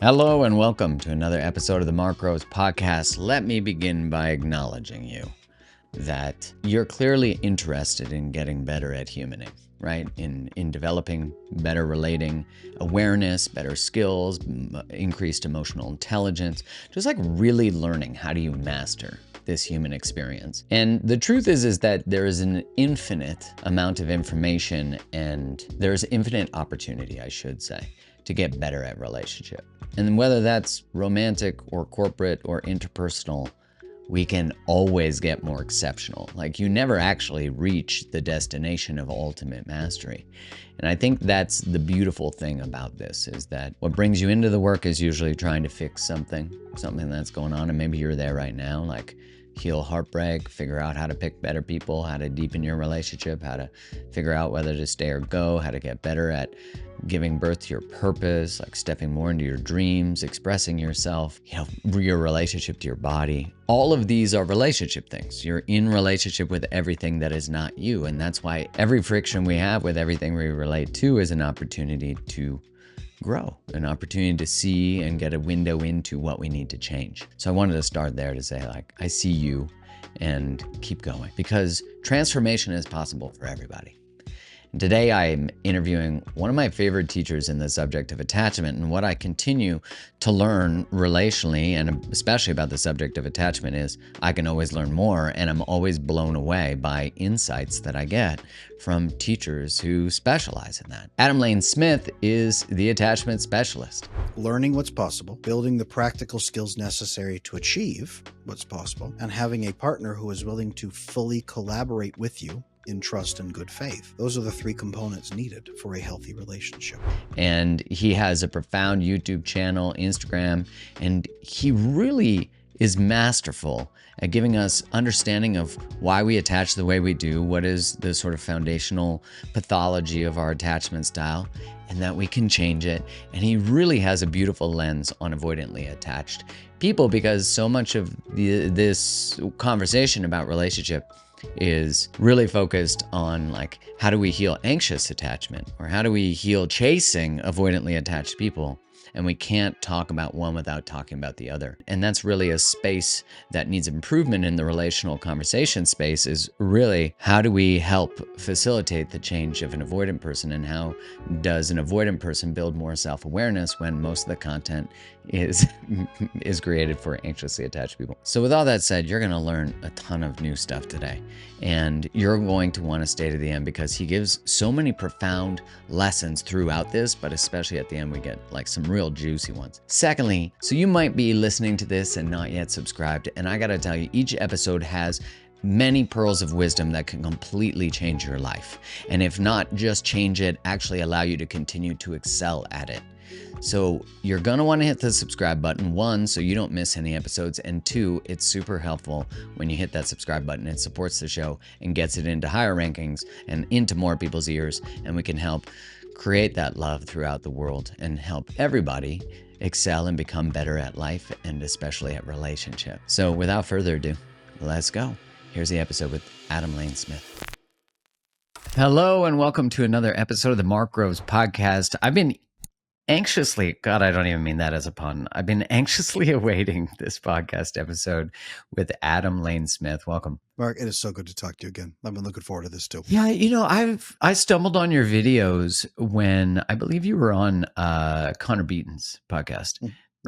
Hello and welcome to another episode of the Mark Rose podcast. Let me begin by acknowledging you that you're clearly interested in getting better at humaning, right? In developing better relating awareness, better skills, increased emotional intelligence, just like really learning how do you master this human experience. And the truth is that there is an infinite amount of information and there's infinite opportunity, I should say, to get better at relationship. And whether that's romantic or corporate or interpersonal, we can always get more exceptional. Like you never actually reach the destination of ultimate mastery. And I think that's the beautiful thing about this is that what brings you into the work is usually trying to fix something that's going on. And maybe you're there right now, like heal heartbreak, figure out how to pick better people, how to deepen your relationship, how to figure out whether to stay or go, how to get better at giving birth to your purpose, like stepping more into your dreams, expressing yourself, your relationship to your body. All of these are relationship things. You're in relationship with everything that is not you. And that's why every friction we have with everything we relate to is an opportunity to grow, an opportunity to see and get a window into what we need to change. So I wanted to start there to say, like, I see you and keep going because transformation is possible for everybody. Today, I'm interviewing one of my favorite teachers in the subject of attachment, and what I continue to learn relationally, and especially about the subject of attachment, is I can always learn more, and I'm always blown away by insights that I get from teachers who specialize in that. Adam Lane Smith is the attachment specialist. Learning what's possible, building the practical skills necessary to achieve what's possible, and having a partner who is willing to fully collaborate with you in trust and good faith. Those are the three components needed for a healthy relationship. And he has a profound YouTube channel, Instagram, and he really is masterful at giving us understanding of why we attach the way we do, what is the sort of foundational pathology of our attachment style, and that we can change it. And he really has a beautiful lens on avoidantly attached people because so much of this conversation about relationship is really focused on like, how do we heal anxious attachment or how do we heal chasing avoidantly attached people? And we can't talk about one without talking about the other. And that's really a space that needs improvement in the relational conversation space is really how do we help facilitate the change of an avoidant person and how does an avoidant person build more self-awareness when most of the content is created for anxiously attached people. So with all that said, you're gonna learn a ton of new stuff today. And you're going to want to stay to the end because he gives so many profound lessons throughout this, but especially at the end, we get like some real juicy ones. Secondly, so you might be listening to this and not yet subscribed. And I got to tell you, each episode has many pearls of wisdom that can completely change your life. And if not just change it, actually allow you to continue to excel at it. So you're going to want to hit the subscribe button, one, so you don't miss any episodes, and two, it's super helpful when you hit that subscribe button. It supports the show and gets it into higher rankings and into more people's ears, and we can help create that love throughout the world and help everybody excel and become better at life and especially at relationship. So without further ado, let's go. Here's the episode with Adam Lane Smith. Hello and welcome to another episode of the Mark Rose podcast. I've been anxiously, God, I don't even mean that as a pun. I've been anxiously awaiting this podcast episode with Adam Lane Smith. Welcome. Mark, it is so good to talk to you again. I've been looking forward to this too. Yeah, I stumbled on your videos when I believe you were on Connor Beaton's podcast,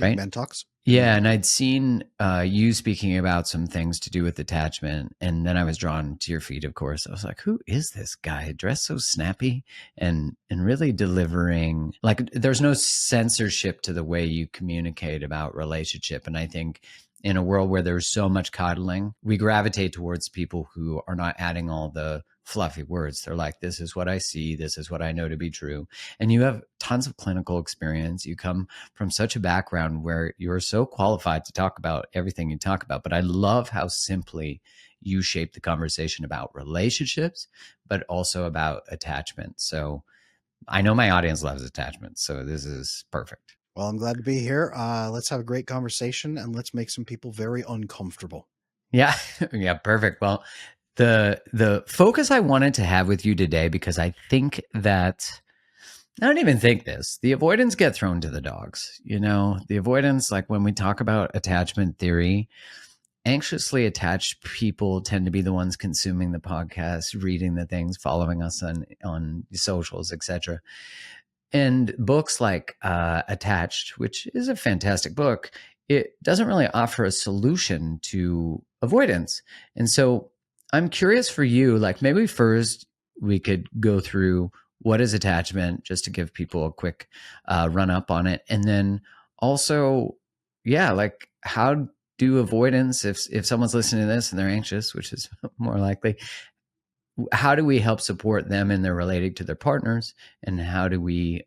right? Men Talks. Yeah, and I'd seen you speaking about some things to do with attachment, and then I was drawn to your feed, of course. I was like, who is this guy? Dressed so snappy and really delivering, like there's no censorship to the way you communicate about relationship. And I think in a world where there's so much coddling, we gravitate towards people who are not adding all the fluffy words. They're like, this is what I see. This is what I know to be true. And you have tons of clinical experience. You come from such a background where you're so qualified to talk about everything you talk about. But I love how simply you shape the conversation about relationships, but also about attachment. So I know my audience loves attachment. So this is perfect. Well, I'm glad to be here. Let's have a great conversation and let's make some people very uncomfortable. Yeah. Yeah. Perfect. Well, the focus I wanted to have with you today, because I think that I don't even think this. The avoidants get thrown to the dogs. You know, the avoidants, like when we talk about attachment theory, anxiously attached people tend to be the ones consuming the podcast, reading the things, following us on socials, etc. And books like Attached, which is a fantastic book, it doesn't really offer a solution to avoidance. And so I'm curious for you, like maybe first we could go through what is attachment, just to give people a quick run up on it. And then also, yeah, like how do avoidance, if someone's listening to this and they're anxious, which is more likely, how do we help support them in their relating to their partners, and how do we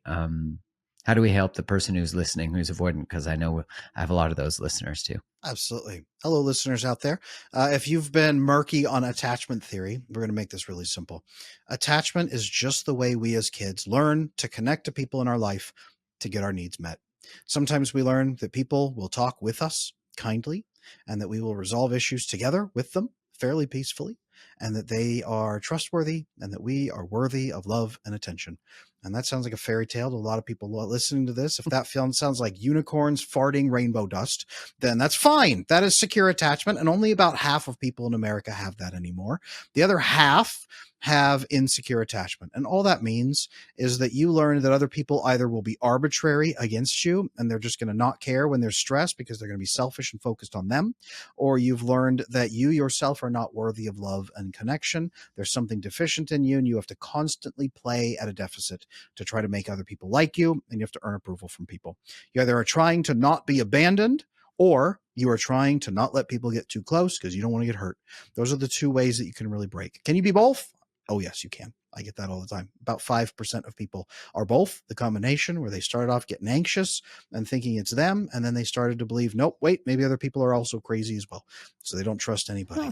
help the person who's listening who's avoidant, because I know I have a lot of those listeners too. Absolutely. Hello, listeners out there. If you've been murky on attachment theory, we're going to make this really simple. Attachment is just the way we as kids learn to connect to people in our life to get our needs met. Sometimes we learn that people will talk with us kindly and that we will resolve issues together with them fairly peacefully, and that they are trustworthy and that we are worthy of love and attention. And that sounds like a fairy tale to a lot of people listening to this. If that film sounds like unicorns farting rainbow dust, then that's fine. That is secure attachment. And only about half of people in America have that anymore. The other half have insecure attachment. And all that means is that you learn that other people either will be arbitrary against you and they're just going to not care when they're stressed because they're going to be selfish and focused on them, or you've learned that you yourself are not worthy of love and connection. There's something deficient in you and you have to constantly play at a deficit to try to make other people like you, and you have to earn approval from people. You either are trying to not be abandoned, or you are trying to not let people get too close because you don't want to get hurt. Those are the two ways that you can really break. Can you be both? Oh, yes, you can. I get that all the time. About 5% of people are both, the combination where they started off getting anxious and thinking it's them, and then they started to believe, nope, wait, maybe other people are also crazy as well. So they don't trust anybody.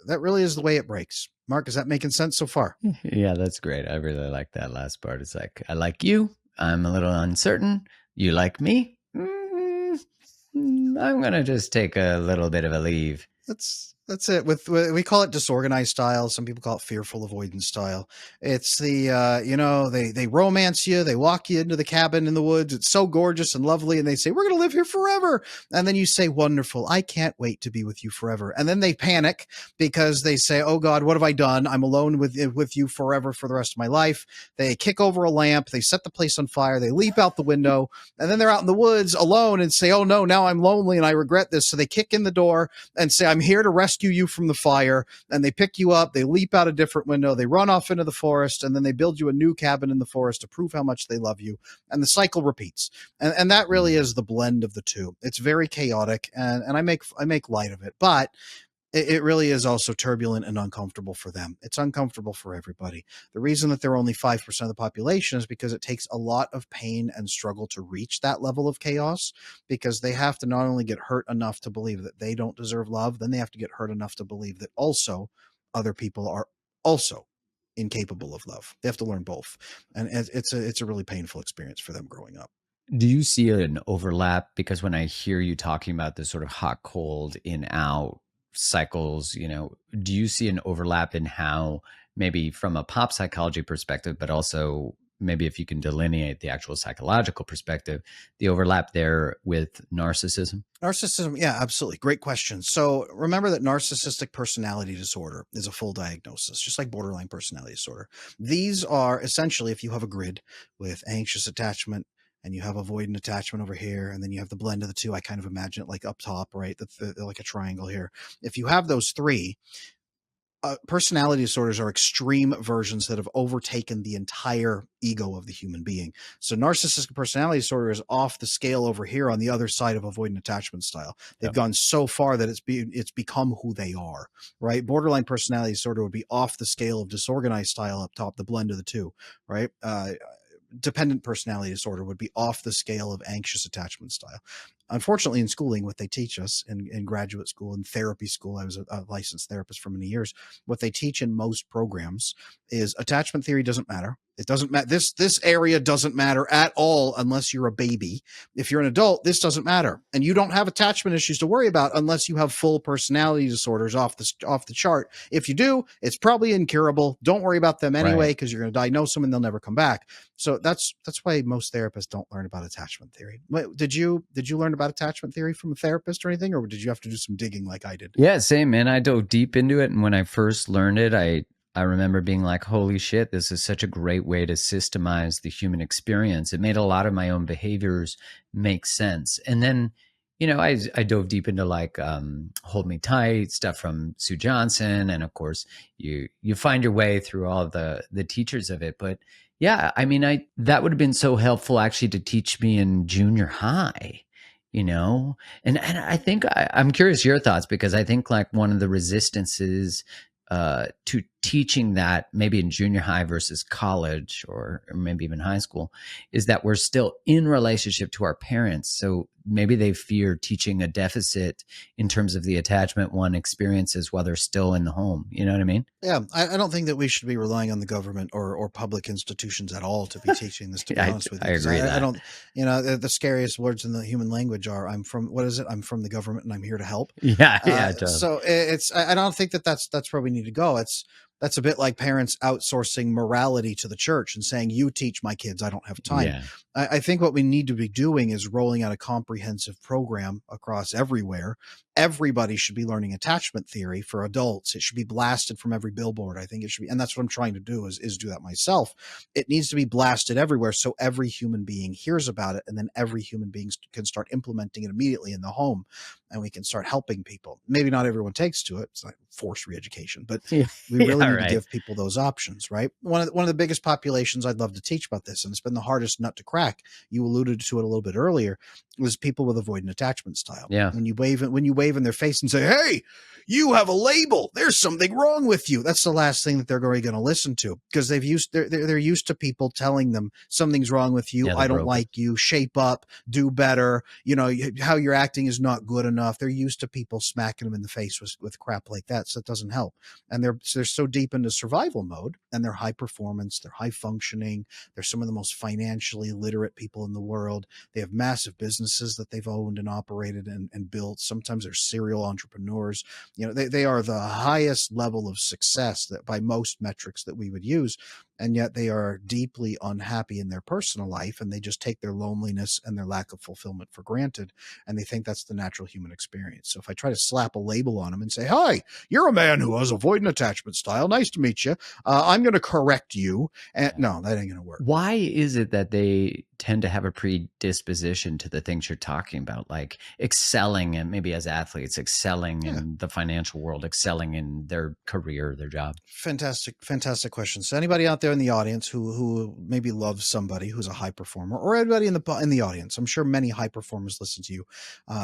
That really is the way it breaks. Mark, is that making sense so far? Yeah, that's great. I really like that last part. It's like, I like you, I'm a little uncertain, you like me, I'm gonna just take a little bit of a leave. That's it. We call it disorganized style. Some people call it fearful avoidance style. It's the they romance you. They walk you into the cabin in the woods. It's so gorgeous and lovely, and they say we're going to live here forever. And then you say, wonderful. I can't wait to be with you forever. And then they panic because they say, oh God, what have I done? I'm alone with you forever for the rest of my life. They kick over a lamp. They set the place on fire. They leap out the window, and then they're out in the woods alone and say, oh no, now I'm lonely and I regret this. So they kick in the door and say, I'm here to rescue you from the fire. And they pick you up, they leap out a different window, they run off into the forest, and then they build you a new cabin in the forest to prove how much they love you. And the cycle repeats. And that really is the blend of the two. It's very chaotic, and I make light of it, but it really is also turbulent and uncomfortable for them. It's uncomfortable for everybody. The reason that they're only 5% of the population is because it takes a lot of pain and struggle to reach that level of chaos, because they have to not only get hurt enough to believe that they don't deserve love, then they have to get hurt enough to believe that also other people are also incapable of love. They have to learn both. And it's a really painful experience for them growing up. Do you see an overlap? Because when I hear you talking about this sort of hot, cold, in, out cycles, do you see an overlap in how, maybe from a pop psychology perspective, but also maybe if you can delineate the actual psychological perspective, the overlap there with narcissism? Narcissism, yeah, absolutely. Great question. So remember that narcissistic personality disorder is a full diagnosis, just like borderline personality disorder. These are essentially, if you have a grid with anxious attachment and you have avoidant attachment over here, and then you have the blend of the two, I kind of imagine it like up top, right? Like a triangle here. If you have those three, personality disorders are extreme versions that have overtaken the entire ego of the human being. So narcissistic personality disorder is off the scale over here on the other side of avoidant attachment style. They've gone so far that it's become who they are, right? Borderline personality disorder would be off the scale of disorganized style up top, the blend of the two, right? Dependent personality disorder would be off the scale of anxious attachment style. Unfortunately, in schooling, what they teach us in graduate school and therapy school, I was a licensed therapist for many years, what they teach in most programs is attachment theory doesn't matter. It doesn't matter. This area doesn't matter at all unless you're a baby. If you're an adult, this doesn't matter, and you don't have attachment issues to worry about unless you have full personality disorders off the chart. If you do, it's probably incurable. Don't worry about them anyway, Right. because you're going to diagnose them and they'll never come back. So that's why most therapists don't learn about attachment theory. Did you learn about attachment theory from a therapist or anything, or did you have to do some digging like I did? Yeah, same, man. I dove deep into it, and when I first learned it, I remember being like, "Holy shit, this is such a great way to systemize the human experience." It made a lot of my own behaviors make sense. And then, I dove deep into like Hold Me Tight stuff from Sue Johnson, and of course, you find your way through all the teachers of it. But yeah, I mean, I that would have been so helpful actually to teach me in junior high. You know, and I think I'm curious your thoughts, because I think like one of the resistances to teaching that maybe in junior high versus college, or maybe even high school, is that we're still in relationship to our parents. So maybe they fear teaching a deficit in terms of the attachment one experiences while they're still in the home. You know what I mean? Yeah, I don't think that we should be relying on the government or public institutions at all to be teaching this, to be honest with I you. agree with I that. don't, the scariest words in the human language are, I'm from, what is it? I'm from the government and I'm here to help. Yeah, yeah, totally. So I don't think that that's where we need to go. That's a bit like parents outsourcing morality to the church and saying, you teach my kids, I don't have time. Yeah, I think what we need to be doing is rolling out a comprehensive program across everywhere. Everybody should be learning attachment theory for adults. It should be blasted from every billboard. I think it should be, and that's what I'm trying to do is do that myself. It needs to be blasted everywhere so every human being hears about it, and then every human being can start implementing it immediately in the home, and we can start helping people. Maybe not everyone takes to it. It's like forced re-education, but yeah, we really yeah, need to right. give people those options, right? One of the biggest populations I'd love to teach about this, and it's been the hardest nut to crack. You alluded to it a little bit earlier, was people with avoidant attachment style. Yeah, When you wave in their face and say, "Hey, you have a label. There's something wrong with you." That's the last thing that they're going to listen to, because they're used to people telling them something's wrong with you. yeah, the I don't broken. like you. Shape up. Do better. How you're acting is not good enough. They're used to people smacking them in the face with crap like that. So it doesn't help. And they're so deep into survival mode, and they're high performance. They're high functioning. They're some of the most financially literate people in the world. They have massive businesses that they've owned and operated and built. Sometimes they're serial entrepreneurs. They are the highest level of success that by most metrics that we would use. And yet they are deeply unhappy in their personal life, and they just take their loneliness and their lack of fulfillment for granted. And they think that's the natural human experience. So if I try to slap a label on them and say, "Hi, you're a man who has avoidant attachment style. Nice to meet you. I'm going to correct you." And no, that ain't going to work. Why is it that they tend to have a predisposition to the things you're talking about, like excelling, and maybe as athletes, excelling Yeah. in the financial world, excelling in their career, their job? Fantastic question. So anybody out there in the audience who maybe loves somebody who's a high performer, or anybody in the audience, I'm sure many high performers listen to you.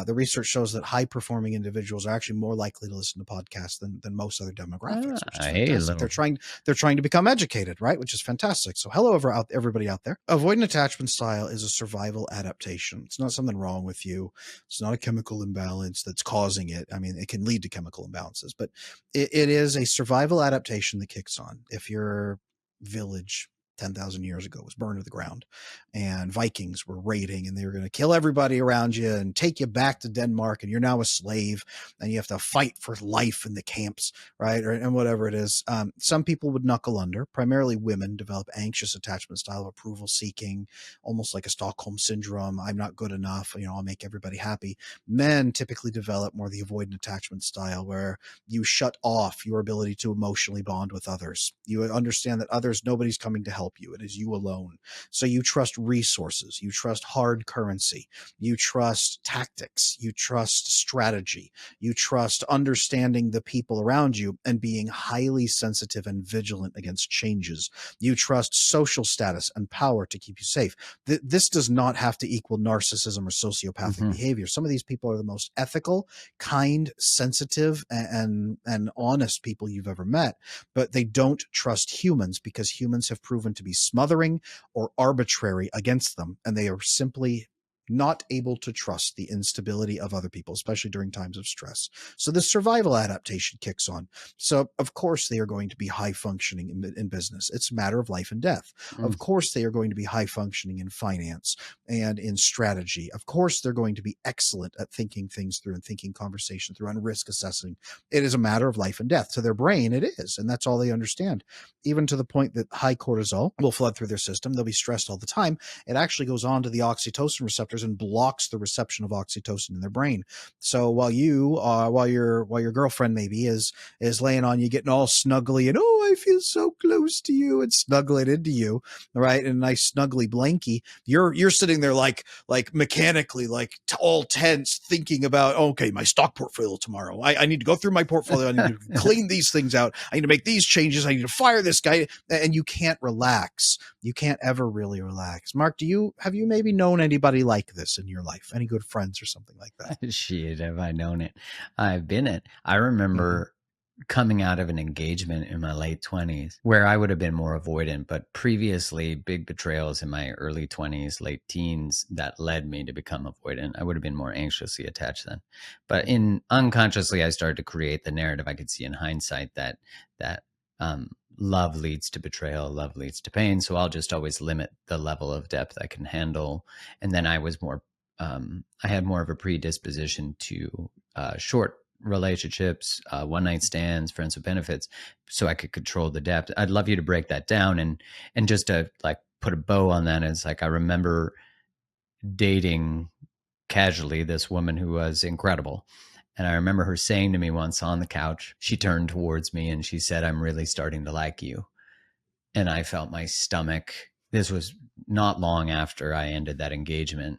The research shows that high performing individuals are actually more likely to listen to podcasts than most other demographics, which is Hey, a fantastic. little. They're trying to become educated, right? Which is fantastic. So hello everybody out there. Avoidant attachment style is a survival adaptation. It's not something wrong with you. It's not a chemical imbalance that's causing it. I mean, it can lead to chemical imbalances, but it is a survival adaptation that kicks on. If your village 10,000 years ago was burned to the ground and Vikings were raiding and they were going to kill everybody around you and take you back to Denmark, and you're now a slave and you have to fight for life in the camps, right? And whatever it is. Some people would knuckle under. Primarily women develop anxious attachment style of approval seeking, almost like a Stockholm syndrome. I'm not good enough. I'll make everybody happy. Men typically develop more the avoidant attachment style, where you shut off your ability to emotionally bond with others. You understand that nobody's coming to help you. It is you alone. So you trust resources. You trust hard currency. You trust tactics. You trust strategy. You trust understanding the people around you and being highly sensitive and vigilant against changes. You trust social status and power to keep you safe. This does not have to equal narcissism or sociopathic behavior. Some of these people are the most ethical, kind, sensitive, and honest people you've ever met, but they don't trust humans because humans have proven to be smothering or arbitrary against them, and they are simply not able to trust the instability of other people, especially during times of stress. So the survival adaptation kicks on. So of course they are going to be high functioning in business. It's a matter of life and death. Mm. Of course they are going to be high functioning in finance and in strategy. Of course they're going to be excellent at thinking things through and thinking conversation through and risk assessing. It is a matter of life and death. To their brain, it is. And that's all they understand. Even to the point that high cortisol will flood through their system. They'll be stressed all the time. It actually goes on to the oxytocin receptors and blocks the reception of oxytocin in their brain. So while your girlfriend maybe is laying on you, getting all snuggly and I feel so close to you and snuggling into you, right, in a nice snuggly blankie, you're sitting there like mechanically, like all tense, thinking about, okay, my stock portfolio tomorrow. I need to go through my portfolio. I need to clean these things out. I need to make these changes. I need to fire this guy. And you can't relax. You can't ever really relax. Mark, have you maybe known anybody like this in your life? Any good friends or something like that? Shit, have I known it? I've been it. I remember coming out of an engagement in my late 20s where I would have been more avoidant, but previously big betrayals in my early 20s, late teens that led me to become avoidant. I would have been more anxiously attached then. But in unconsciously, I started to create the narrative I could see in hindsight that love leads to betrayal, love leads to pain. So I'll just always limit the level of depth I can handle. And then I was more I had more of a predisposition to short relationships, one night stands, friends with benefits, so I could control the depth. I'd love you to break that down and just to like put a bow on that. It's like I remember dating casually this woman who was incredible. And I remember her saying to me once on the couch, she turned towards me and she said, "I'm really starting to like you." And I felt my stomach. This was not long after I ended that engagement.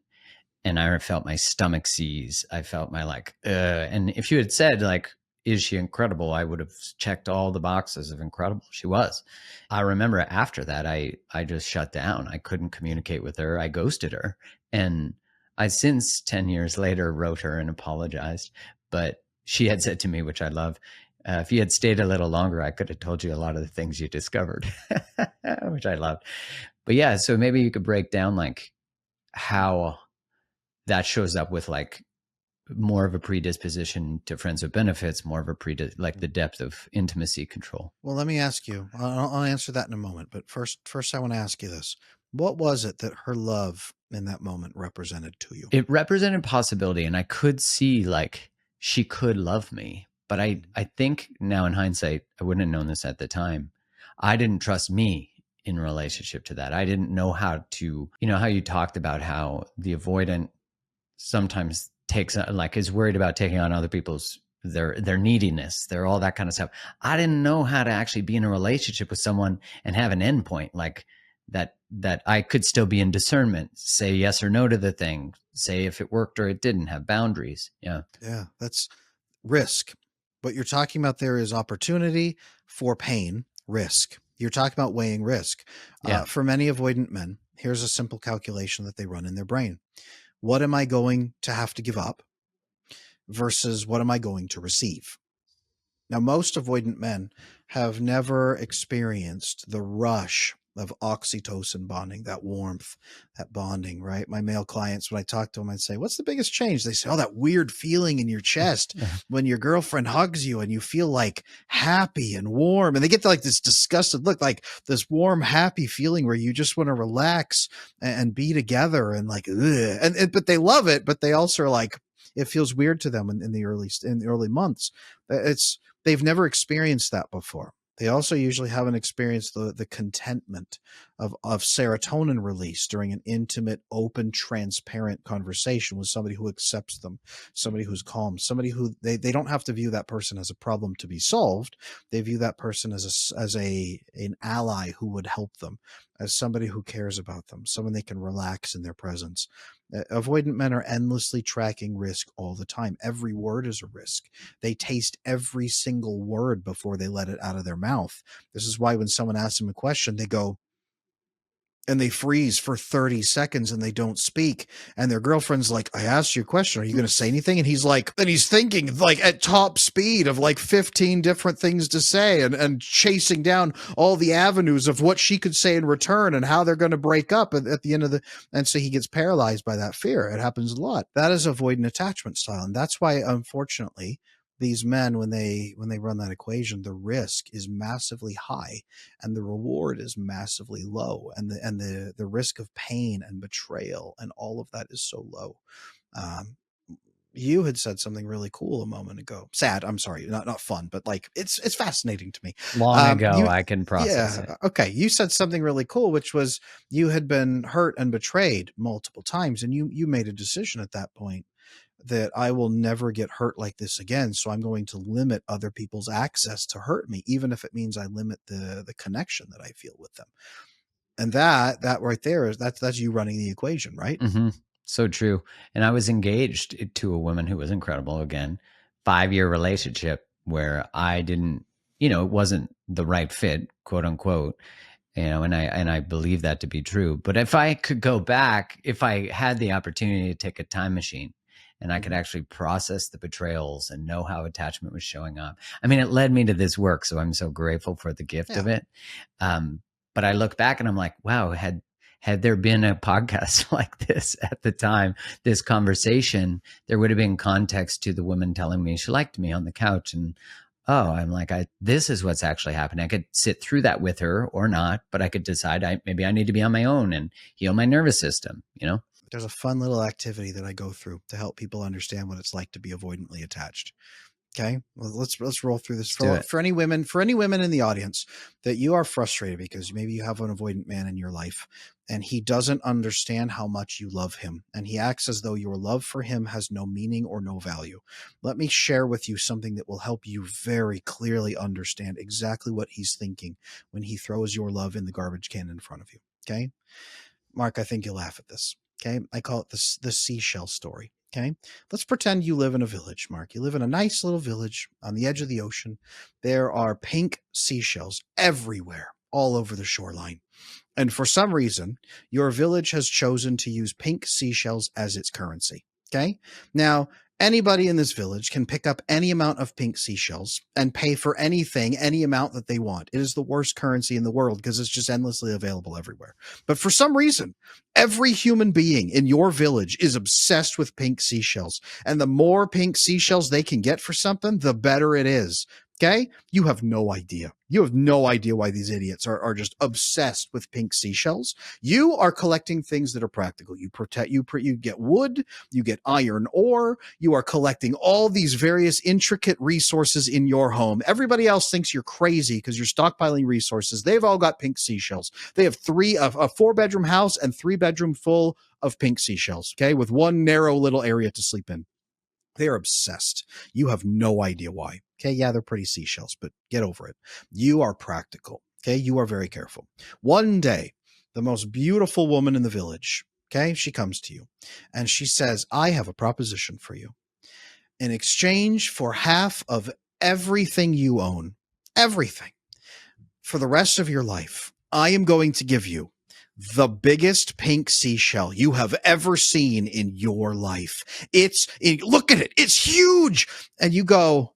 And I felt my stomach seize. I felt my and if you had said like, is she incredible? I would have checked all the boxes of incredible. She was. I remember after that, I just shut down. I couldn't communicate with her. I ghosted her. And I since 10 years later wrote her and apologized. But she had said to me, which I love, if you had stayed a little longer, I could have told you a lot of the things you discovered, which I loved. But yeah, so maybe you could break down like how that shows up with like more of a predisposition to friends with benefits, more of a like the depth of intimacy control. Well, let me ask you. I'll answer that in a moment. But first, I want to ask you this: what was it that her love in that moment represented to you? It represented possibility, and I could see like she could love me, but I think now in hindsight, I wouldn't have known this at the time. I didn't trust me in relationship to that. I didn't know how to, how you talked about how the avoidant sometimes takes like is worried about taking on other people's their neediness, their all that kind of stuff. I didn't know how to actually be in a relationship with someone and have an endpoint like that I could still be in discernment, say yes or no to the thing, say if it worked or it didn't, have boundaries. Yeah. Yeah, that's risk. What you're talking about there is opportunity for pain, risk. You're talking about weighing risk. Yeah. For many avoidant men, here's a simple calculation that they run in their brain. What am I going to have to give up versus what am I going to receive? Now, most avoidant men have never experienced the rush of oxytocin bonding, that warmth, that bonding, right? My male clients, when I talk to them, I'd say, what's the biggest change? They say, oh, that weird feeling in your chest when your girlfriend hugs you and you feel like happy and warm. And they get to like this disgusted look, like this warm, happy feeling where you just want to relax and be together and like, ugh. But they love it, but they also are like, it feels weird to them in the early months. They've never experienced that before. They also usually haven't experienced the contentment of serotonin release during an intimate, open, transparent conversation with somebody who accepts them, somebody who's calm, somebody who they don't have to view that person as a problem to be solved. They view that person as an ally who would help them, as somebody who cares about them, someone they can relax in their presence. Avoidant men are endlessly tracking risk all the time. Every word is a risk. They taste every single word before they let it out of their mouth. This is why when someone asks them a question, they go, and they freeze for 30 seconds and they don't speak. And their girlfriend's like, I asked you a question. Are you going to say anything? And he's like, and he's thinking like at top speed of like 15 different things to say and chasing down all the avenues of what she could say in return and how they're going to break up at the end of the. And so he gets paralyzed by that fear. It happens a lot. That is avoidant attachment style. And that's why, unfortunately, these men, when they run that equation, the risk is massively high and the reward is massively low, and the risk of pain and betrayal and all of that is so low. um, you had said something really cool a moment ago. Sad, I'm sorry, not fun, but like it's fascinating to me. Long ago, You, I can process it. yeah, okay. You said something really cool, which was you had been hurt and betrayed multiple times, and you made a decision at that point that I will never get hurt like this again. So I'm going to limit other people's access to hurt me, even if it means I limit the connection that I feel with them. And that right there is that's you running the equation, right? Mm-hmm. So true. And I was engaged to a woman who was incredible. Again, 5-year relationship where I didn't, it wasn't the right fit, quote unquote. And I believe that to be true. But if I could go back, if I had the opportunity to take a time machine and I could actually process the betrayals and know how attachment was showing up, I mean, it led me to this work. So I'm so grateful for the gift of it. But I look back and I'm like, wow, had there been a podcast like this at the time, this conversation, there would have been context to the woman telling me she liked me on the couch. And I'm like, this is what's actually happening. I could sit through that with her or not, but I could decide maybe I need to be on my own and heal my nervous system, There's a fun little activity that I go through to help people understand what it's like to be avoidantly attached. Okay, well, let's roll through this for any women in the audience that you are frustrated because maybe you have an avoidant man in your life and he doesn't understand how much you love him and he acts as though your love for him has no meaning or no value. Let me share with you something that will help you very clearly understand exactly what he's thinking when he throws your love in the garbage can in front of you. Okay, Mark, I think you'll laugh at this. Okay, I call it the seashell story. Okay, let's pretend you live in a village, Mark. You live in a nice little village on the edge of the ocean. There are pink seashells everywhere, all over the shoreline. And for some reason, your village has chosen to use pink seashells as its currency. Okay, now anybody in this village can pick up any amount of pink seashells and pay for anything, any amount that they want. It is the worst currency in the world because it's just endlessly available everywhere. But for some reason, every human being in your village is obsessed with pink seashells. And the more pink seashells they can get for something, the better it is. Okay? You have no idea. You have no idea why these idiots are just obsessed with pink seashells. You are collecting things that are practical. You get wood, you get iron ore, you are collecting all these various intricate resources in your home. Everybody else thinks you're crazy because you're stockpiling resources. They've all got pink seashells. They have a 4-bedroom house and 3-bedroom full of pink seashells, okay, with one narrow little area to sleep in. They're obsessed. You have no idea why. Okay, yeah, they're pretty seashells, but get over it. You are practical. Okay, you are very careful. One day, the most beautiful woman in the village, okay, she comes to you and she says, I have a proposition for you. In exchange for half of everything you own, everything, for the rest of your life, I am going to give you the biggest pink seashell you have ever seen in your life. Look at it. It's huge. And you go,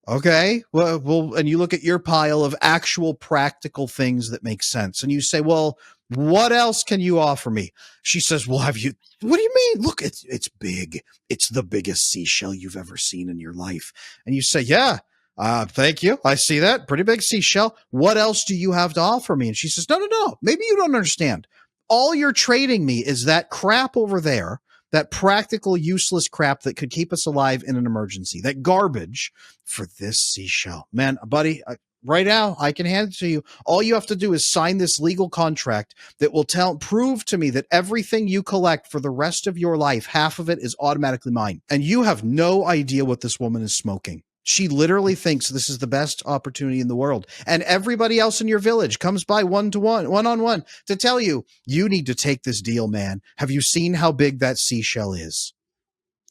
okay, well, and you look at your pile of actual practical things that make sense. And you say, well, what else can you offer me? She says, well, what do you mean? Look, it's big. It's the biggest seashell you've ever seen in your life. And you say, yeah. Thank you. I see that. Pretty big seashell. What else do you have to offer me? And she says, no. Maybe you don't understand. All you're trading me is that crap over there, that practical, useless crap that could keep us alive in an emergency, that garbage for this seashell. Man, buddy, right now, I can hand it to you. All you have to do is sign this legal contract that will prove to me that everything you collect for the rest of your life, half of it is automatically mine. And you have no idea what this woman is smoking. She literally thinks this is the best opportunity in the world. And everybody else in your village comes by one-on-one to tell you, you need to take this deal, man. Have you seen how big that seashell is?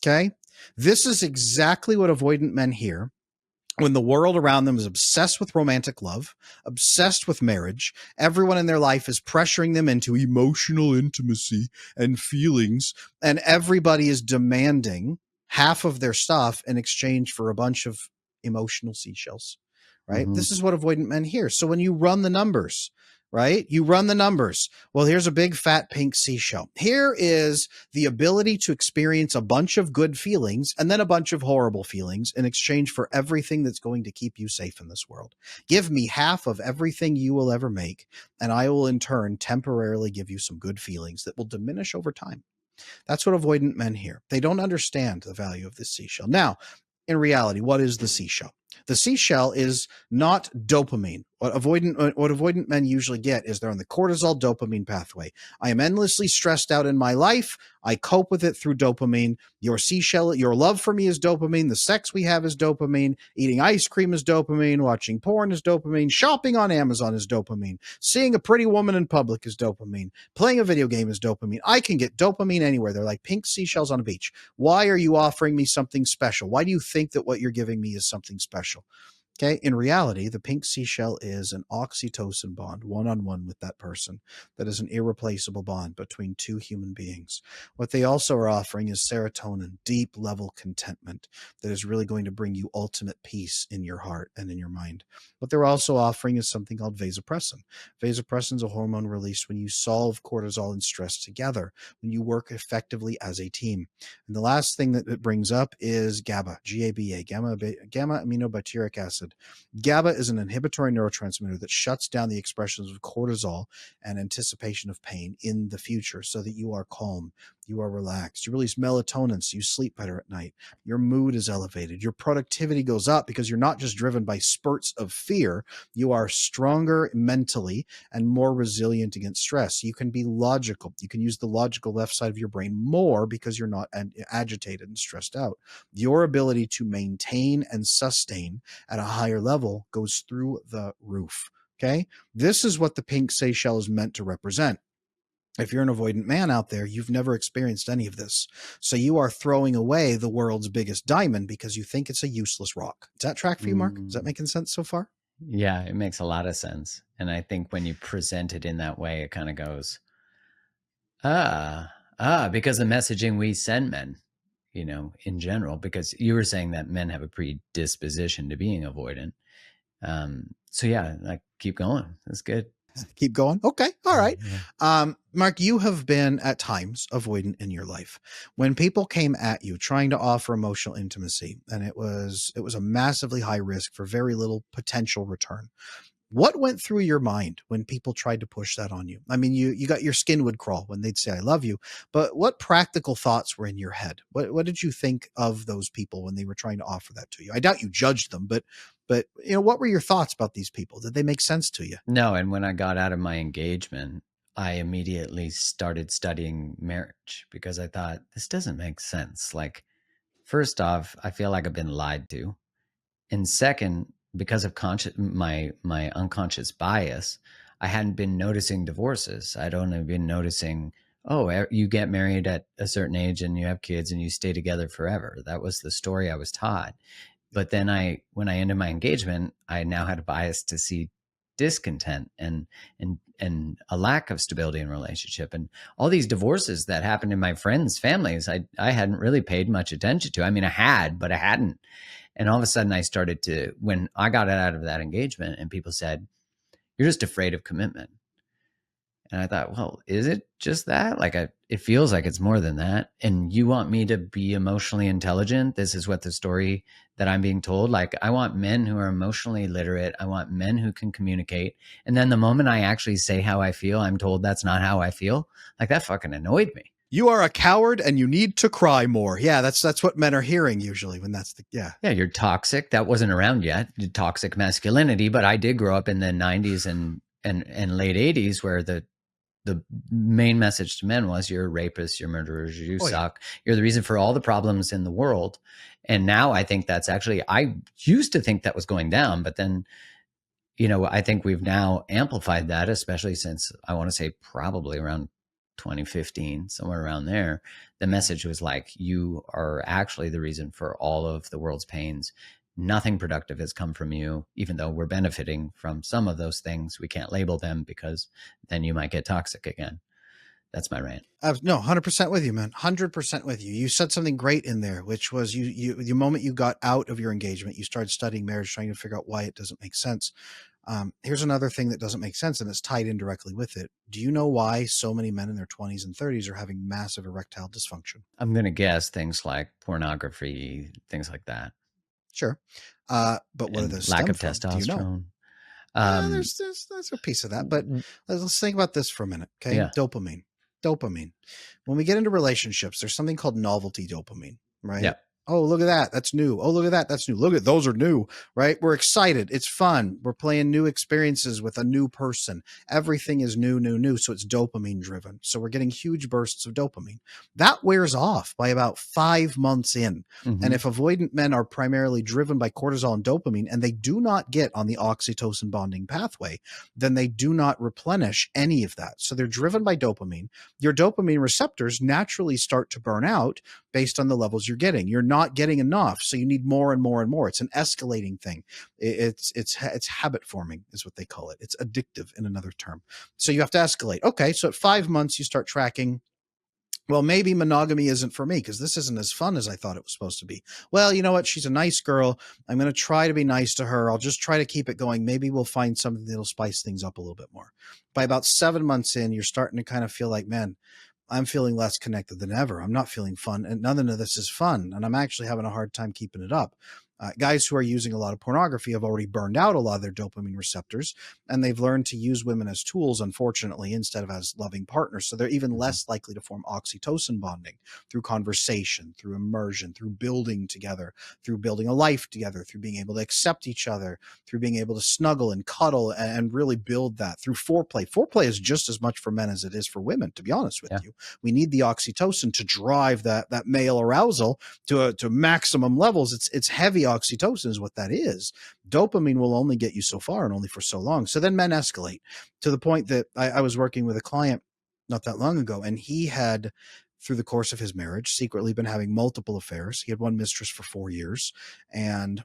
Okay? This is exactly what avoidant men hear when the world around them is obsessed with romantic love, obsessed with marriage, everyone in their life is pressuring them into emotional intimacy and feelings, and everybody is demanding half of their stuff in exchange for a bunch of emotional seashells, right? Mm-hmm. This is what avoidant men hear. So when you run the numbers, right? You run the numbers. Well, here's a big fat pink seashell. Here is the ability to experience a bunch of good feelings and then a bunch of horrible feelings in exchange for everything that's going to keep you safe in this world. Give me half of everything you will ever make, and I will in turn temporarily give you some good feelings that will diminish over time. That's what avoidant men hear. They don't understand the value of this seashell. Now, in reality, what is the seashell? The seashell is not dopamine. What avoidant men usually get is they're on the cortisol dopamine pathway. I am endlessly stressed out in my life. I cope with it through dopamine. Your seashell, your love for me is dopamine. The sex we have is dopamine. Eating ice cream is dopamine. Watching porn is dopamine. Shopping on Amazon is dopamine. Seeing a pretty woman in public is dopamine. Playing a video game is dopamine. I can get dopamine anywhere. They're like pink seashells on a beach. Why are you offering me something special? Why do you think that what you're giving me is something special? Okay. In reality, the pink seashell is an oxytocin bond, one-on-one with that person. That is an irreplaceable bond between two human beings. What they also are offering is serotonin, deep level contentment that is really going to bring you ultimate peace in your heart and in your mind. What they're also offering is something called vasopressin. Vasopressin is a hormone released when you solve cortisol and stress together, when you work effectively as a team. And the last thing that it brings up is GABA, G-A-B-A, gamma aminobutyric acid. GABA is an inhibitory neurotransmitter that shuts down the expressions of cortisol and anticipation of pain in the future so that you are calm, you are relaxed. You release melatonin so you sleep better at night. Your mood is elevated. Your productivity goes up because you're not just driven by spurts of fear. You are stronger mentally and more resilient against stress. You can be logical. You can use the logical left side of your brain more because you're not agitated and stressed out. Your ability to maintain and sustain at a higher level goes through the roof. Okay. This is what the pink seashell is meant to represent. If you're an avoidant man out there, you've never experienced any of this. So you are throwing away the world's biggest diamond because you think it's a useless rock. Does that track for you, Mark? Is that making sense so far? Yeah, it makes a lot of sense. And I think when you present it in that way, it kind of goes, because the messaging we send men, in general, because you were saying that men have a predisposition to being avoidant. So yeah, like keep going. That's good. Keep going. Okay. All right. Yeah. Mark, you have been at times avoidant in your life. When people came at you trying to offer emotional intimacy, and it was a massively high risk for very little potential return. What went through your mind when people tried to push that on you? I mean, you got your skin would crawl when they'd say, I love you, but what practical thoughts were in your head? What did you think of those people when they were trying to offer that to you? I doubt you judged them, but what were your thoughts about these people? Did they make sense to you? No, and when I got out of my engagement, I immediately started studying marriage because I thought this doesn't make sense. Like, first off, I feel like I've been lied to. And second, because of my unconscious bias, I hadn't been noticing divorces. I'd only been noticing, oh, you get married at a certain age and you have kids and you stay together forever. That was the story I was taught. But then when I ended my engagement, I now had a bias to see discontent and a lack of stability in relationship, and all these divorces that happened in my friends' families. I hadn't really paid much attention to. I mean, I had, but I hadn't. And all of a sudden I started to, when I got out of that engagement and people said, you're just afraid of commitment. And I thought, well, is it just that? Like, it feels like it's more than that. And you want me to be emotionally intelligent? This is what the story that I'm being told. Like, I want men who are emotionally literate. I want men who can communicate. And then the moment I actually say how I feel, I'm told that's not how I feel. Like, that fucking annoyed me. You are a coward and you need to cry more. Yeah, that's what men are hearing usually when that's yeah, you're toxic. That wasn't around yet, toxic masculinity. But I did grow up in the 90s and late 80s where the main message to men was you're rapists, you're murderers, you suck. Yeah. You're the reason for all the problems in the world. And now I think that's actually, I used to think that was going down, but then, I think we've now amplified that, especially since I want to say probably around 2015, somewhere around there. The message was like, you are actually the reason for all of the world's pains. Nothing productive has come from you, even though we're benefiting from some of those things. We can't label them because then you might get toxic again. That's my rant. No, 100% with you, man. 100% with you. You said something great in there, which was the moment you got out of your engagement, you started studying marriage, trying to figure out why it doesn't make sense. Here's another thing that doesn't make sense, and it's tied in directly with it. Do you know why so many men in their 20s and 30s are having massive erectile dysfunction? I'm going to guess things like pornography, things like that, Sure. But where do and those lack stem of from? Do you know? testosterone. Um, There's a piece of that, but let's think about this for a minute. Okay. yeah, Dopamine. When we get into relationships, there's something called novelty dopamine, yeah. right? Oh, look at that. That's new. Oh, look at that. That's new. Look at those are new, right? We're excited. It's fun. We're playing new experiences with a new person. Everything is new. So it's dopamine driven. So we're getting huge bursts of dopamine. That wears off by about 5 months in. Mm-hmm. And if avoidant men are primarily driven by cortisol and dopamine and they do not get on the oxytocin bonding pathway, then they do not replenish any of that. So they're driven by dopamine. Your dopamine receptors naturally start to burn out based on the levels you're getting. You're not getting enough, so you need more and more and more. It's an escalating thing. It's habit forming is what they call it. It's addictive in another term. So you have to escalate. Okay, so at 5 months you start tracking, well, maybe monogamy isn't for me because this isn't as fun as I thought it was supposed to be. Well, you know what? She's a nice girl. I'm going to try to be nice to her. I'll just try to keep it going. Maybe we'll find something that'll spice things up a little bit more. By about 7 months in, you're starting to kind of feel like, man, I'm feeling less connected than ever. I'm not feeling fun, and none of this is fun. And I'm actually having a hard time keeping it up. Guys who are using a lot of pornography have already burned out a lot of their dopamine receptors, and they've learned to use women as tools, unfortunately, instead of as loving partners. So they're even less likely to form oxytocin bonding through conversation, through immersion, through building together, through building a life together, through being able to accept each other, through being able to snuggle and cuddle and really build that through foreplay. Foreplay is just as much for men as it is for women, to be honest with you. We need the oxytocin to drive that male arousal to maximum levels. It's heavy oxytocin is what that is. Dopamine will only get you so far and only for so long. So then men escalate to the point that I was working with a client not that long ago, and he had, through the course of his marriage, secretly been having multiple affairs. He had one mistress for 4 years, and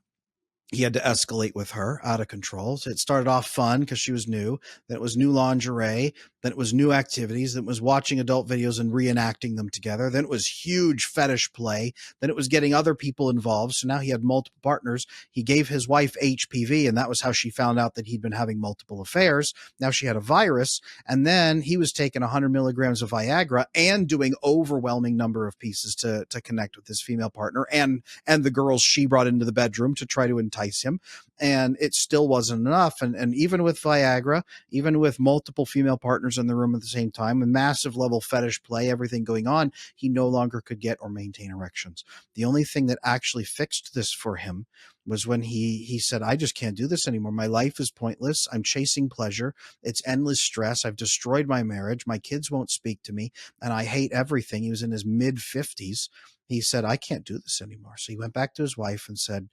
he had to escalate with her out of control. So it started off fun because she was new. Then it was new lingerie. Then it was new activities. Then it was watching adult videos and reenacting them together. Then it was huge fetish play. Then it was getting other people involved. So now he had multiple partners. He gave his wife HPV, and that was how she found out that he'd been having multiple affairs. Now she had a virus. And then he was taking 100 milligrams of Viagra and doing overwhelming number of pieces to connect with his female partner and the girls she brought into the bedroom to try to entice him. And it still wasn't enough. And even with Viagra, even with multiple female partners in the room at the same time, a massive level fetish play, everything going on, he no longer could get or maintain erections. The only thing that actually fixed this for him was when he said, I just can't do this anymore. My life is pointless. I'm chasing pleasure. It's endless stress. I've destroyed my marriage. My kids won't speak to me, and I hate everything. He was in his mid 50s. He said, I can't do this anymore. So he went back to his wife and said,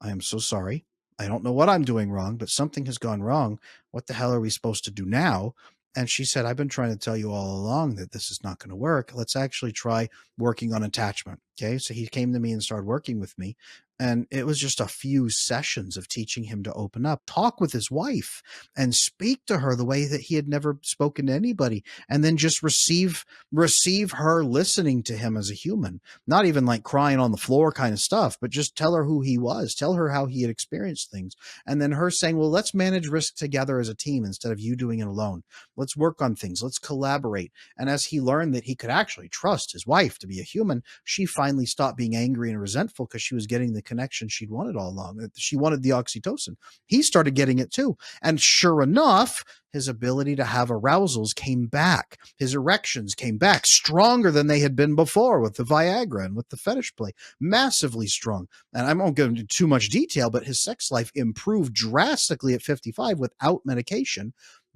I am so sorry. I don't know what I'm doing wrong, but something has gone wrong. What the hell are we supposed to do now? And she said, I've been trying to tell you all along that this is not going to work. Let's actually try working on attachment. Okay. So he came to me and started working with me. And it was just a few sessions of teaching him to open up, talk with his wife, and speak to her the way that he had never spoken to anybody. And then just receive her listening to him as a human, not even like crying on the floor kind of stuff, but just tell her who he was, tell her how he had experienced things. And then her saying, well, let's manage risk together as a team instead of you doing it alone. Let's work on things. Let's collaborate. And as he learned that he could actually trust his wife to be a human, she finally stopped being angry and resentful because she was getting the connection she'd wanted all along. She wanted the oxytocin. He started getting it too. And sure enough, his ability to have arousals came back. His erections came back stronger than they had been before with the Viagra and with the fetish play, massively strong. And I won't go into too much detail, but his sex life improved drastically at 55 without medication,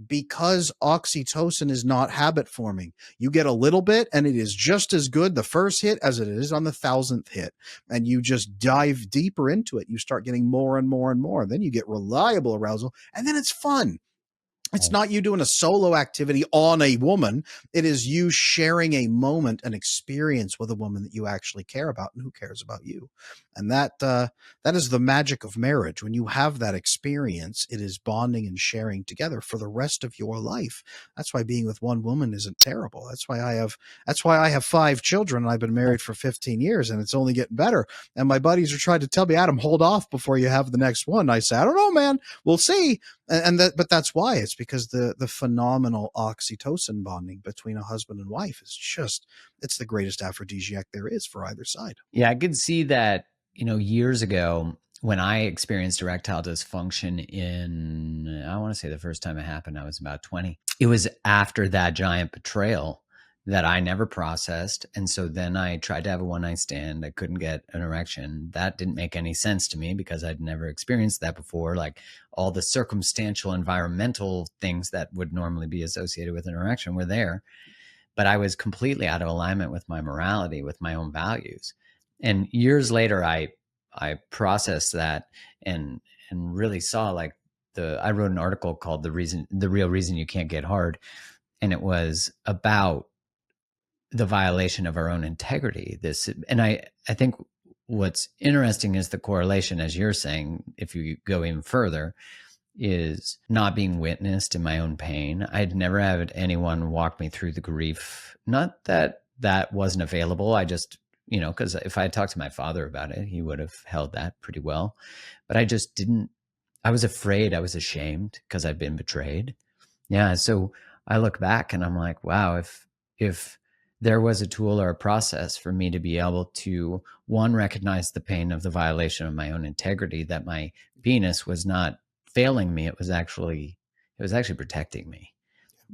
because oxytocin is not habit forming. You get a little bit and it is just as good the first hit as it is on the 1,000th hit. And you just dive deeper into it. You start getting more and more and more. Then you get reliable arousal, and then it's fun. It's not you doing a solo activity on a woman. It is you sharing a moment, an experience with a woman that you actually care about and who cares about you. And that is the magic of marriage. When you have that experience, it is bonding and sharing together for the rest of your life. That's why being with one woman isn't terrible. That's why I have 5 children and I've been married for 15 years and it's only getting better. And my buddies are trying to tell me, Adam, hold off before you have the next one. And I say, I don't know, man. We'll see. But that's why. It's because the phenomenal oxytocin bonding between a husband and wife is just, it's the greatest aphrodisiac there is for either side. Yeah, I could see that, years ago when I experienced erectile dysfunction I want to say the first time it happened, I was about 20. It was after that giant betrayal that I never processed. And so then I tried to have a one night stand. I couldn't get an erection. That didn't make any sense to me because I'd never experienced that before. Like all the circumstantial environmental things that would normally be associated with an erection were there. But I was completely out of alignment with my morality, with my own values. And years later, I processed that and really saw like I wrote an article called the real reason you can't get hard. And it was about the violation of our own integrity. And I think what's interesting is the correlation, as you're saying, if you go even further, is not being witnessed in my own pain. I'd never had anyone walk me through the grief. Not that that wasn't available. I just, because if I had talked to my father about it, he would have held that pretty well. But I just didn't. I was afraid. I was ashamed because I'd been betrayed. Yeah. So I look back and I'm like, wow, if there was a tool or a process for me to be able to, one, recognize the pain of the violation of my own integrity, that my penis was not failing me, it was actually protecting me.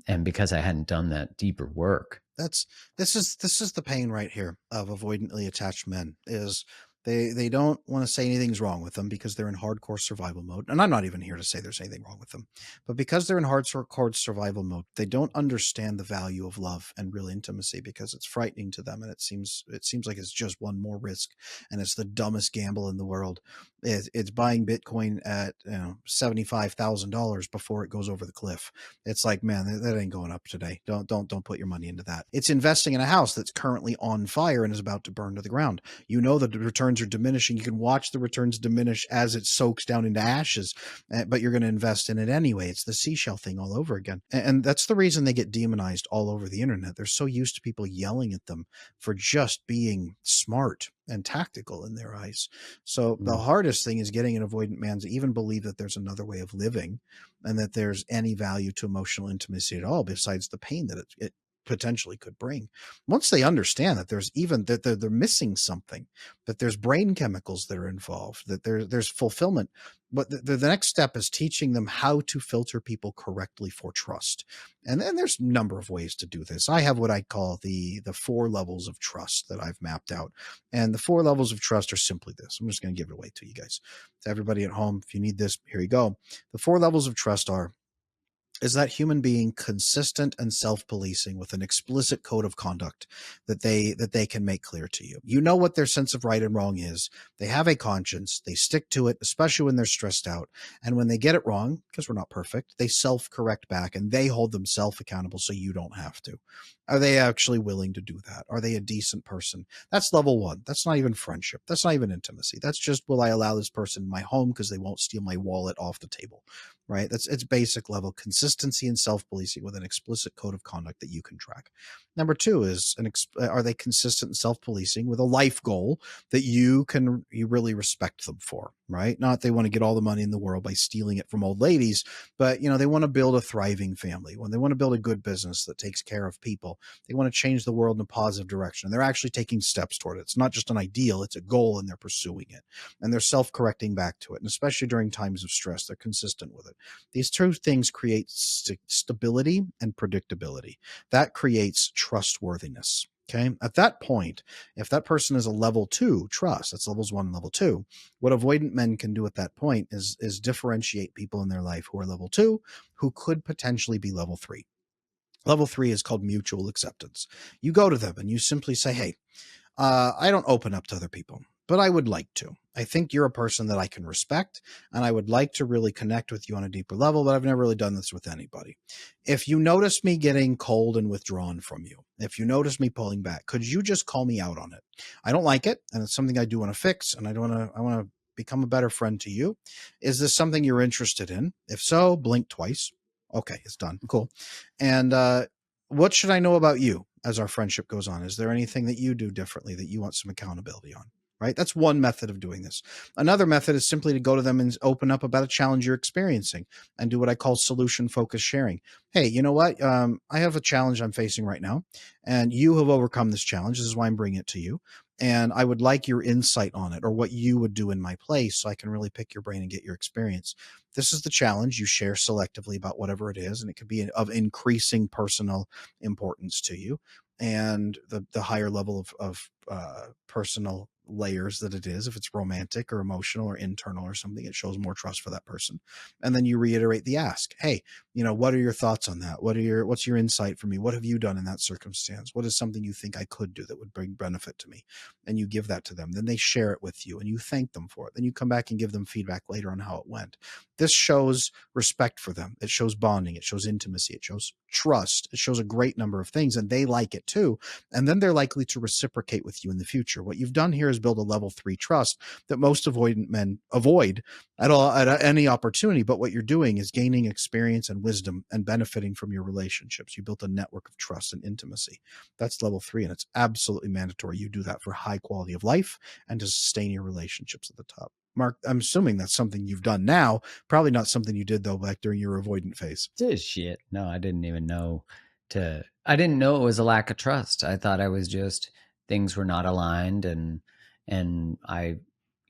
And because I hadn't done that deeper work. This is the pain right here of avoidantly attached men is they don't want to say anything's wrong with them because they're in hardcore survival mode. And I'm not even here to say there's anything wrong with them. But because they're in hardcore survival mode, they don't understand the value of love and real intimacy because it's frightening to them and it seems like it's just one more risk and it's the dumbest gamble in the world. It's buying Bitcoin at $75,000 before it goes over the cliff. It's like, man, that ain't going up today. Don't put your money into that. It's investing in a house that's currently on fire and is about to burn to the ground. You know that the returns are diminishing. You can watch the returns diminish as it soaks down into ashes, but you're going to invest in it anyway. It's the seashell thing all over again. And that's the reason they get demonized all over the internet. They're so used to people yelling at them for just being smart and tactical in their eyes. So the hardest thing is getting an avoidant man to even believe that there's another way of living and that there's any value to emotional intimacy at all besides the pain that it potentially could bring. Once they understand that there's even that they're missing something, that there's brain chemicals that are involved, that there's fulfillment. But the next step is teaching them how to filter people correctly for trust. And then there's a number of ways to do this. I have what I call the 4 levels of trust that I've mapped out. And the 4 levels of trust are simply this. I'm just going to give it away to you guys. To everybody at home, if you need this, here you go. The 4 levels of trust is that human being consistent and self-policing with an explicit code of conduct that they can make clear to you. You know what their sense of right and wrong is. They have a conscience. They stick to it, especially when they're stressed out. And when they get it wrong, because we're not perfect, they self-correct back and they hold themselves accountable so you don't have to. Are they actually willing to do that? Are they a decent person? That's level 1. That's not even friendship. That's not even intimacy. That's just, will I allow this person in my home because they won't steal my wallet off the table? Right? It's basic level consistency and self-policing with an explicit code of conduct that you can track. Number 2 is are they consistent and self-policing with a life goal that you really respect them for, right? Not they want to get all the money in the world by stealing it from old ladies, but they want to build a thriving family. When they want to build a good business that takes care of people, they want to change the world in a positive direction. They're actually taking steps toward it. It's not just an ideal, it's a goal and they're pursuing it. And they're self-correcting back to it. And especially during times of stress, they're consistent with it. These 2 things create stability and predictability. That creates trustworthiness. Okay. At that point, if that person is a level 2 trust, that's levels 1 and level 2, what avoidant men can do at that point is differentiate people in their life who are level 2, who could potentially be level 3. Level 3 is called mutual acceptance. You go to them and you simply say, hey, I don't open up to other people. but I would like to. I think you're a person that I can respect, and I would like to really connect with you on a deeper level, but I've never really done this with anybody. If you notice me getting cold and withdrawn from you, if you notice me pulling back, could you just call me out on it? I don't like it, and it's something I do want to fix, and I want to become a better friend to you. Is this something you're interested in? If so, blink twice. Okay, it's done. Cool. And what should I know about you as our friendship goes on? Is there anything that you do differently that you want some accountability on? Right? That's one method of doing this. Another method is simply to go to them and open up about a challenge you're experiencing and do what I call solution focused sharing. Hey, you know what? I have a challenge I'm facing right now, and you have overcome this challenge. This is why I'm bringing it to you. And I would like your insight on it or what you would do in my place so I can really pick your brain and get your experience. This is the challenge. You share selectively about whatever it is, and it could be of increasing personal importance to you. And the higher level of personal layers that it is, if it's romantic or emotional or internal or something, it shows more trust for that person. And then you reiterate the ask. Hey, what are your thoughts on that? What's your insight for me? What have you done in that circumstance? What is something you think I could do that would bring benefit to me? And you give that to them. Then they share it with you and you thank them for it. Then you come back and give them feedback later on how it went. This shows respect for them. It shows bonding. It shows intimacy. It shows trust. It shows a great number of things, and they like it too. And then they're likely to reciprocate with you in the future. What you've done here is build a level 3 trust that most avoidant men avoid at any opportunity. But what you're doing is gaining experience and wisdom and benefiting from your relationships. You built a network of trust and intimacy. That's level 3, and it's absolutely mandatory you do that for high quality of life and to sustain your relationships at the top. Mark, I'm assuming that's something you've done now. Probably not something you did though back during your avoidant phase. Shit. No, I didn't even know I didn't know it was a lack of trust. I thought I was just things were not aligned, and you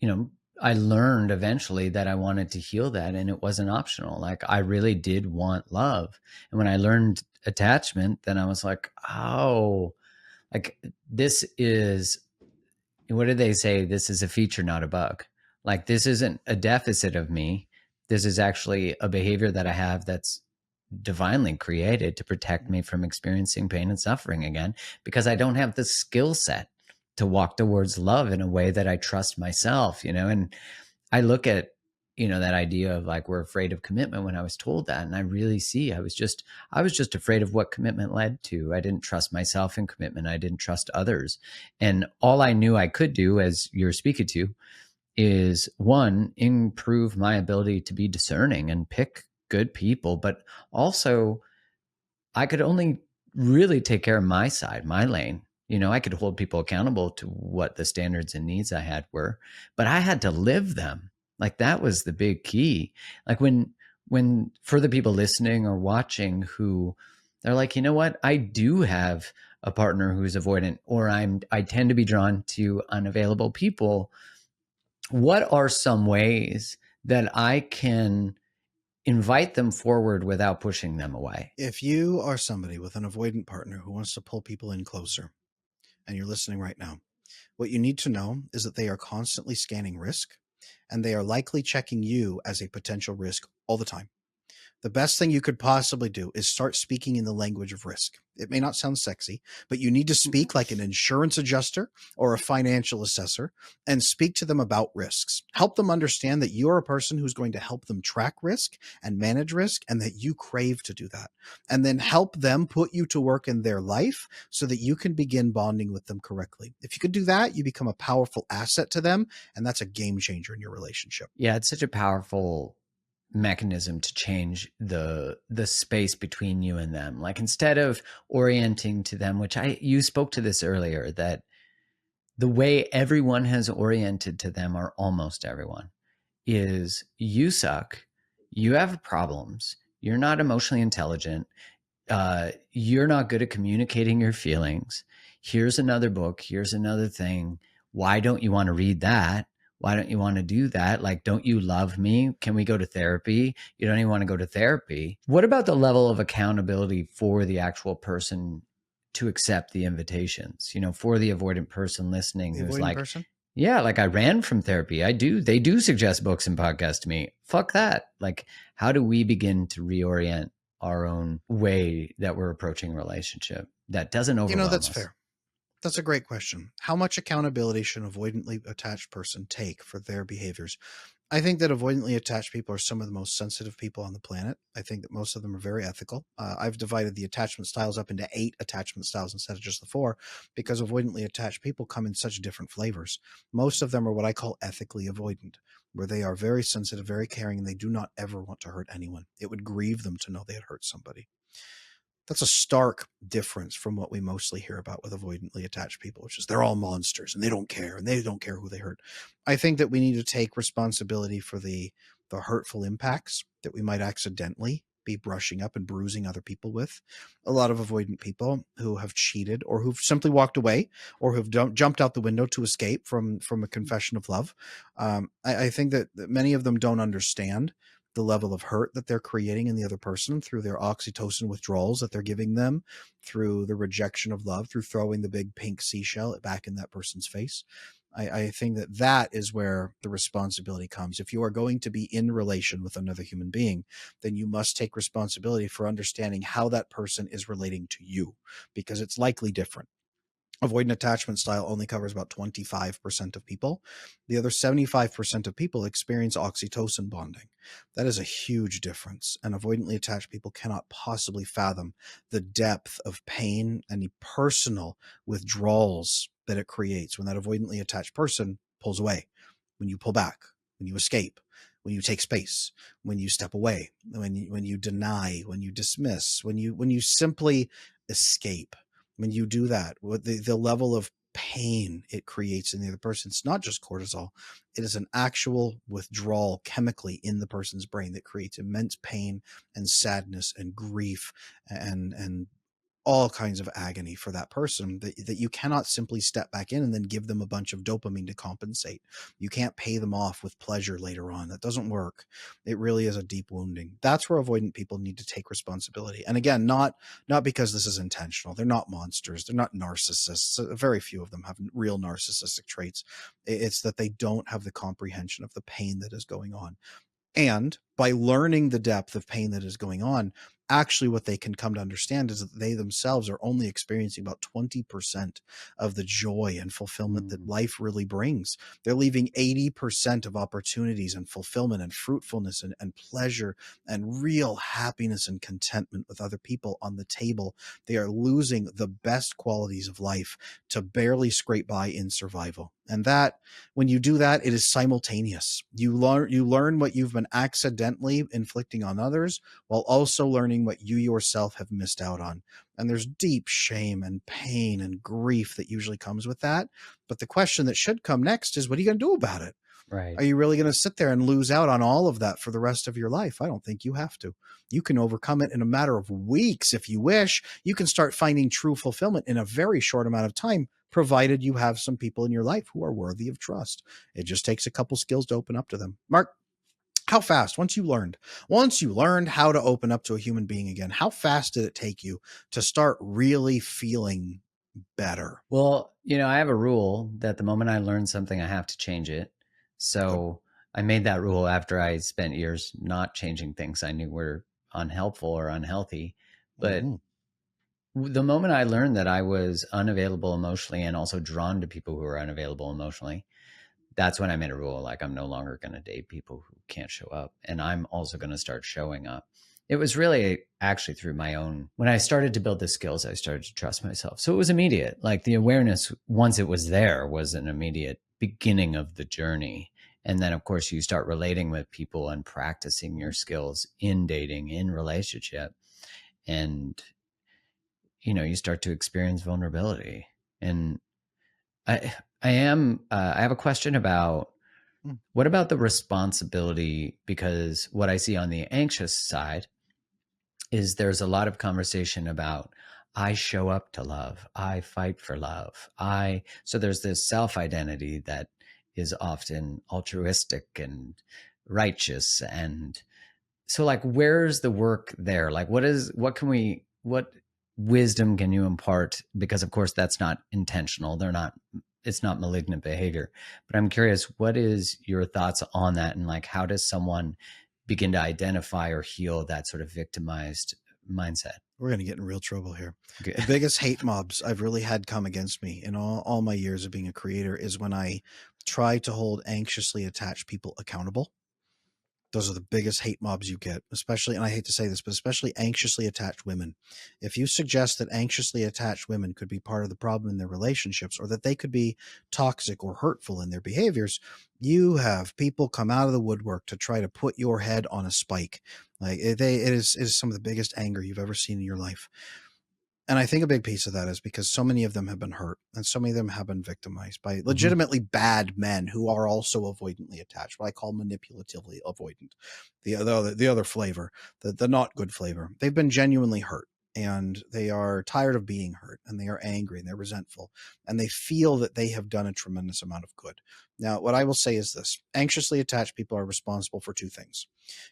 know, I learned eventually that I wanted to heal that, and it wasn't optional. Like I really did want love. And when I learned attachment, then I was like, oh, like this is, what did they say? This is a feature, not a bug. Like this isn't a deficit of me. This is actually a behavior that I have that's divinely created to protect me from experiencing pain and suffering again, because I don't have the skill set to walk towards love in a way that I trust myself, and I look at, that idea of like, we're afraid of commitment. When I was told that, and I really see, I was just afraid of what commitment led to. I didn't trust myself in commitment. I didn't trust others. And all I knew I could do, as you're speaking to, is one, improve my ability to be discerning and pick good people, but also I could only really take care of my side, my lane. I could hold people accountable to what the standards and needs I had were, but I had to live them. Like that was the big key. Like when for the people listening or watching who they're like, you know what, I do have a partner who's avoidant, or I tend to be drawn to unavailable people. What are some ways that I can invite them forward without pushing them away? If you are somebody with an avoidant partner who wants to pull people in closer, and you're listening right now, what you need to know is that they are constantly scanning risk, and they are likely checking you as a potential risk all the time. The best thing you could possibly do is start speaking in the language of risk. It may not sound sexy, but you need to speak like an insurance adjuster or a financial assessor and speak to them about risks. Help them understand that you're a person who's going to help them track risk and manage risk, and that you crave to do that. And then help them put you to work in their life so that you can begin bonding with them correctly. If you could do that, you become a powerful asset to them, and that's a game changer in your relationship. Yeah, it's such a powerful mechanism to change the space between you and them. Like instead of orienting to them, which you spoke to this earlier, that the way everyone has oriented to them, or almost everyone, is you suck, you have problems, you're not emotionally intelligent, you're not good at communicating your feelings. Here's another book, here's another thing. Why don't you want to read that? Why don't you want to do that? Like, don't you love me? Can we go to therapy? You don't even want to go to therapy. What about the level of accountability for the actual person to accept the invitations? For the avoidant person listening, The who's avoidant like, person? yeah, like I ran from therapy. They do suggest books and podcasts to me. Fuck that. Like, how do we begin to reorient our own way that we're approaching a relationship that doesn't overwhelm That's us? fair. That's a great question. How much accountability should an avoidantly attached person take for their behaviors? I think that avoidantly attached people are some of the most sensitive people on the planet. I think that most of them are very ethical. I've divided the attachment styles up into 8 attachment styles instead of just the 4 because avoidantly attached people come in such different flavors. Most of them are what I call ethically avoidant, where they are very sensitive, very caring, and they do not ever want to hurt anyone. It would grieve them to know they had hurt somebody. That's a stark difference from what we mostly hear about with avoidantly attached people, which is they're all monsters and they don't care and they don't care who they hurt. I think that we need to take responsibility for the hurtful impacts that we might accidentally be brushing up and bruising other people with. A lot of avoidant people who have cheated or who've simply walked away or who've jumped out the window to escape from a confession of love. I think that many of them don't understand the level of hurt that they're creating in the other person through their oxytocin withdrawals that they're giving them, through the rejection of love, through throwing the big pink seashell back in that person's face. I think that that is where the responsibility comes. If you are going to be in relation with another human being, then you must take responsibility for understanding how that person is relating to you, because it's likely different. Avoidant attachment style only covers about 25% of people. The other 75% of people experience oxytocin bonding. That is a huge difference. And avoidantly attached people cannot possibly fathom the depth of pain and the personal withdrawals that it creates when that avoidantly attached person pulls away, when you pull back, when you escape, when you take space, when you step away, when you deny, when you dismiss, when you simply escape. When you do that, what the level of pain it creates in the other person, it's not just cortisol. It is an actual withdrawal chemically in the person's brain that creates immense pain and sadness and grief and all kinds of agony for that person that you cannot simply step back in and then give them a bunch of dopamine to compensate. You can't pay them off with pleasure later on. That doesn't work. It really is a deep wounding. That's where avoidant people need to take responsibility. And again, not because this is intentional. They're not monsters. They're not narcissists. Very few of them have real narcissistic traits. It's that they don't have the comprehension of the pain that is going on. And by learning the depth of pain that is going on, actually what they can come to understand is that they themselves are only experiencing about 20% of the joy and fulfillment that life really brings. They're leaving 80% of opportunities and fulfillment and fruitfulness and pleasure and real happiness and contentment with other people on the table. They are losing the best qualities of life to barely scrape by in survival. And that, when you do that, it is simultaneous. You learn what you've been accidentally inflicting on others while also learning what you yourself have missed out on. And there's deep shame and pain and grief that usually comes with that. But the question that should come next is, what are you going to do about it? Right. Are you really going to sit there and lose out on all of that for the rest of your life? I don't think you have to. You can overcome it in a matter of weeks if you wish. You can start finding true fulfillment in a very short amount of time, provided you have some people in your life who are worthy of trust. It just takes a couple skills to open up to them. Mark, how fast, once you learned how to open up to a human being again, how fast did it take you to start really feeling better? Well, I have a rule that the moment I learn something, I have to change it. Good. So I made that rule after I spent years not changing things I knew were unhelpful or unhealthy. But Mhm. the moment I learned that I was unavailable emotionally and also drawn to people who are unavailable emotionally, that's when I made a rule, like I'm no longer going to date people who can't show up, and I'm also going to start showing up. It was really actually through my own, when I started to build the skills, I started to trust myself. So it was immediate. Like the awareness, once it was there, was an immediate beginning of the journey. And then, of course, you start relating with people and practicing your skills in dating, in relationship. And, you start to experience vulnerability. And I, I have a question about, Mm. what about the responsibility? Because what I see on the anxious side is there's a lot of conversation about, I show up to love, I fight for love. So there's this self identity that is often altruistic and righteous. And so, like, where's the work there? Like, what wisdom can you impart? Because of course that's not intentional. It's not malignant behavior. But I'm curious, what is your thoughts on that? And like, how does someone begin to identify or heal that sort of victimized mindset? We're going to get in real trouble here. Good. The biggest hate mobs I've really had come against me in all my years of being a creator is when I try to hold anxiously attached people accountable. Those are the biggest hate mobs you get, especially, and I hate to say this, but especially anxiously attached women. If you suggest that anxiously attached women could be part of the problem in their relationships, or that they could be toxic or hurtful in their behaviors, you have people come out of the woodwork to try to put your head on a spike. Like it is some of the biggest anger you've ever seen in your life. And I think a big piece of that is because so many of them have been hurt and so many of them have been victimized by legitimately bad men who are also avoidantly attached, what I call manipulatively avoidant. The other flavor, the not good flavor. They've been genuinely hurt and they are tired of being hurt and they are angry and they're resentful and they feel that they have done a tremendous amount of good. Now, what I will say is this: anxiously attached people are responsible for two things.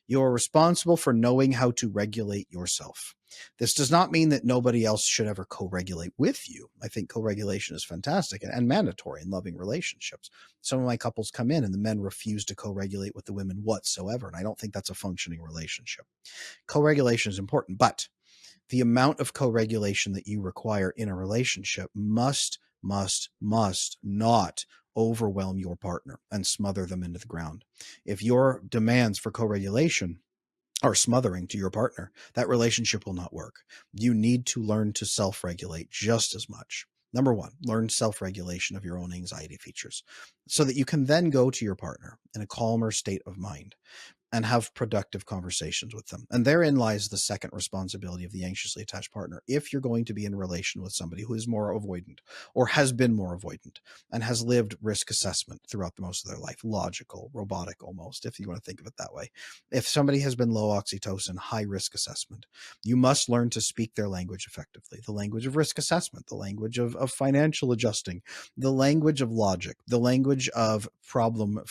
You are responsible for knowing how to regulate yourself. This does not mean that nobody else should ever co-regulate with you. I think co-regulation is fantastic and mandatory in loving relationships. Some of my couples come in and the men refuse to co-regulate with the women whatsoever, and I don't think that's a functioning relationship. Co-regulation is important, but the amount of co-regulation that you require in a relationship must not overwhelm your partner and smother them into the ground. If your demands for co-regulation are smothering to your partner, that relationship will not work. You need to learn to self-regulate just as much. Number one, learn self-regulation of your own anxiety features so that you can then go to your partner in a calmer state of mind and have productive conversations with them. And therein lies the second responsibility of the anxiously attached partner. If you're going to be in a relation with somebody who is more avoidant or has been more avoidant and has lived risk assessment throughout the most of their life, logical, robotic almost, if you want to think of it that way. If somebody has been low oxytocin, high risk assessment, you must learn to speak their language effectively. The language of risk assessment, the language of financial adjusting, the language of logic, the language of problem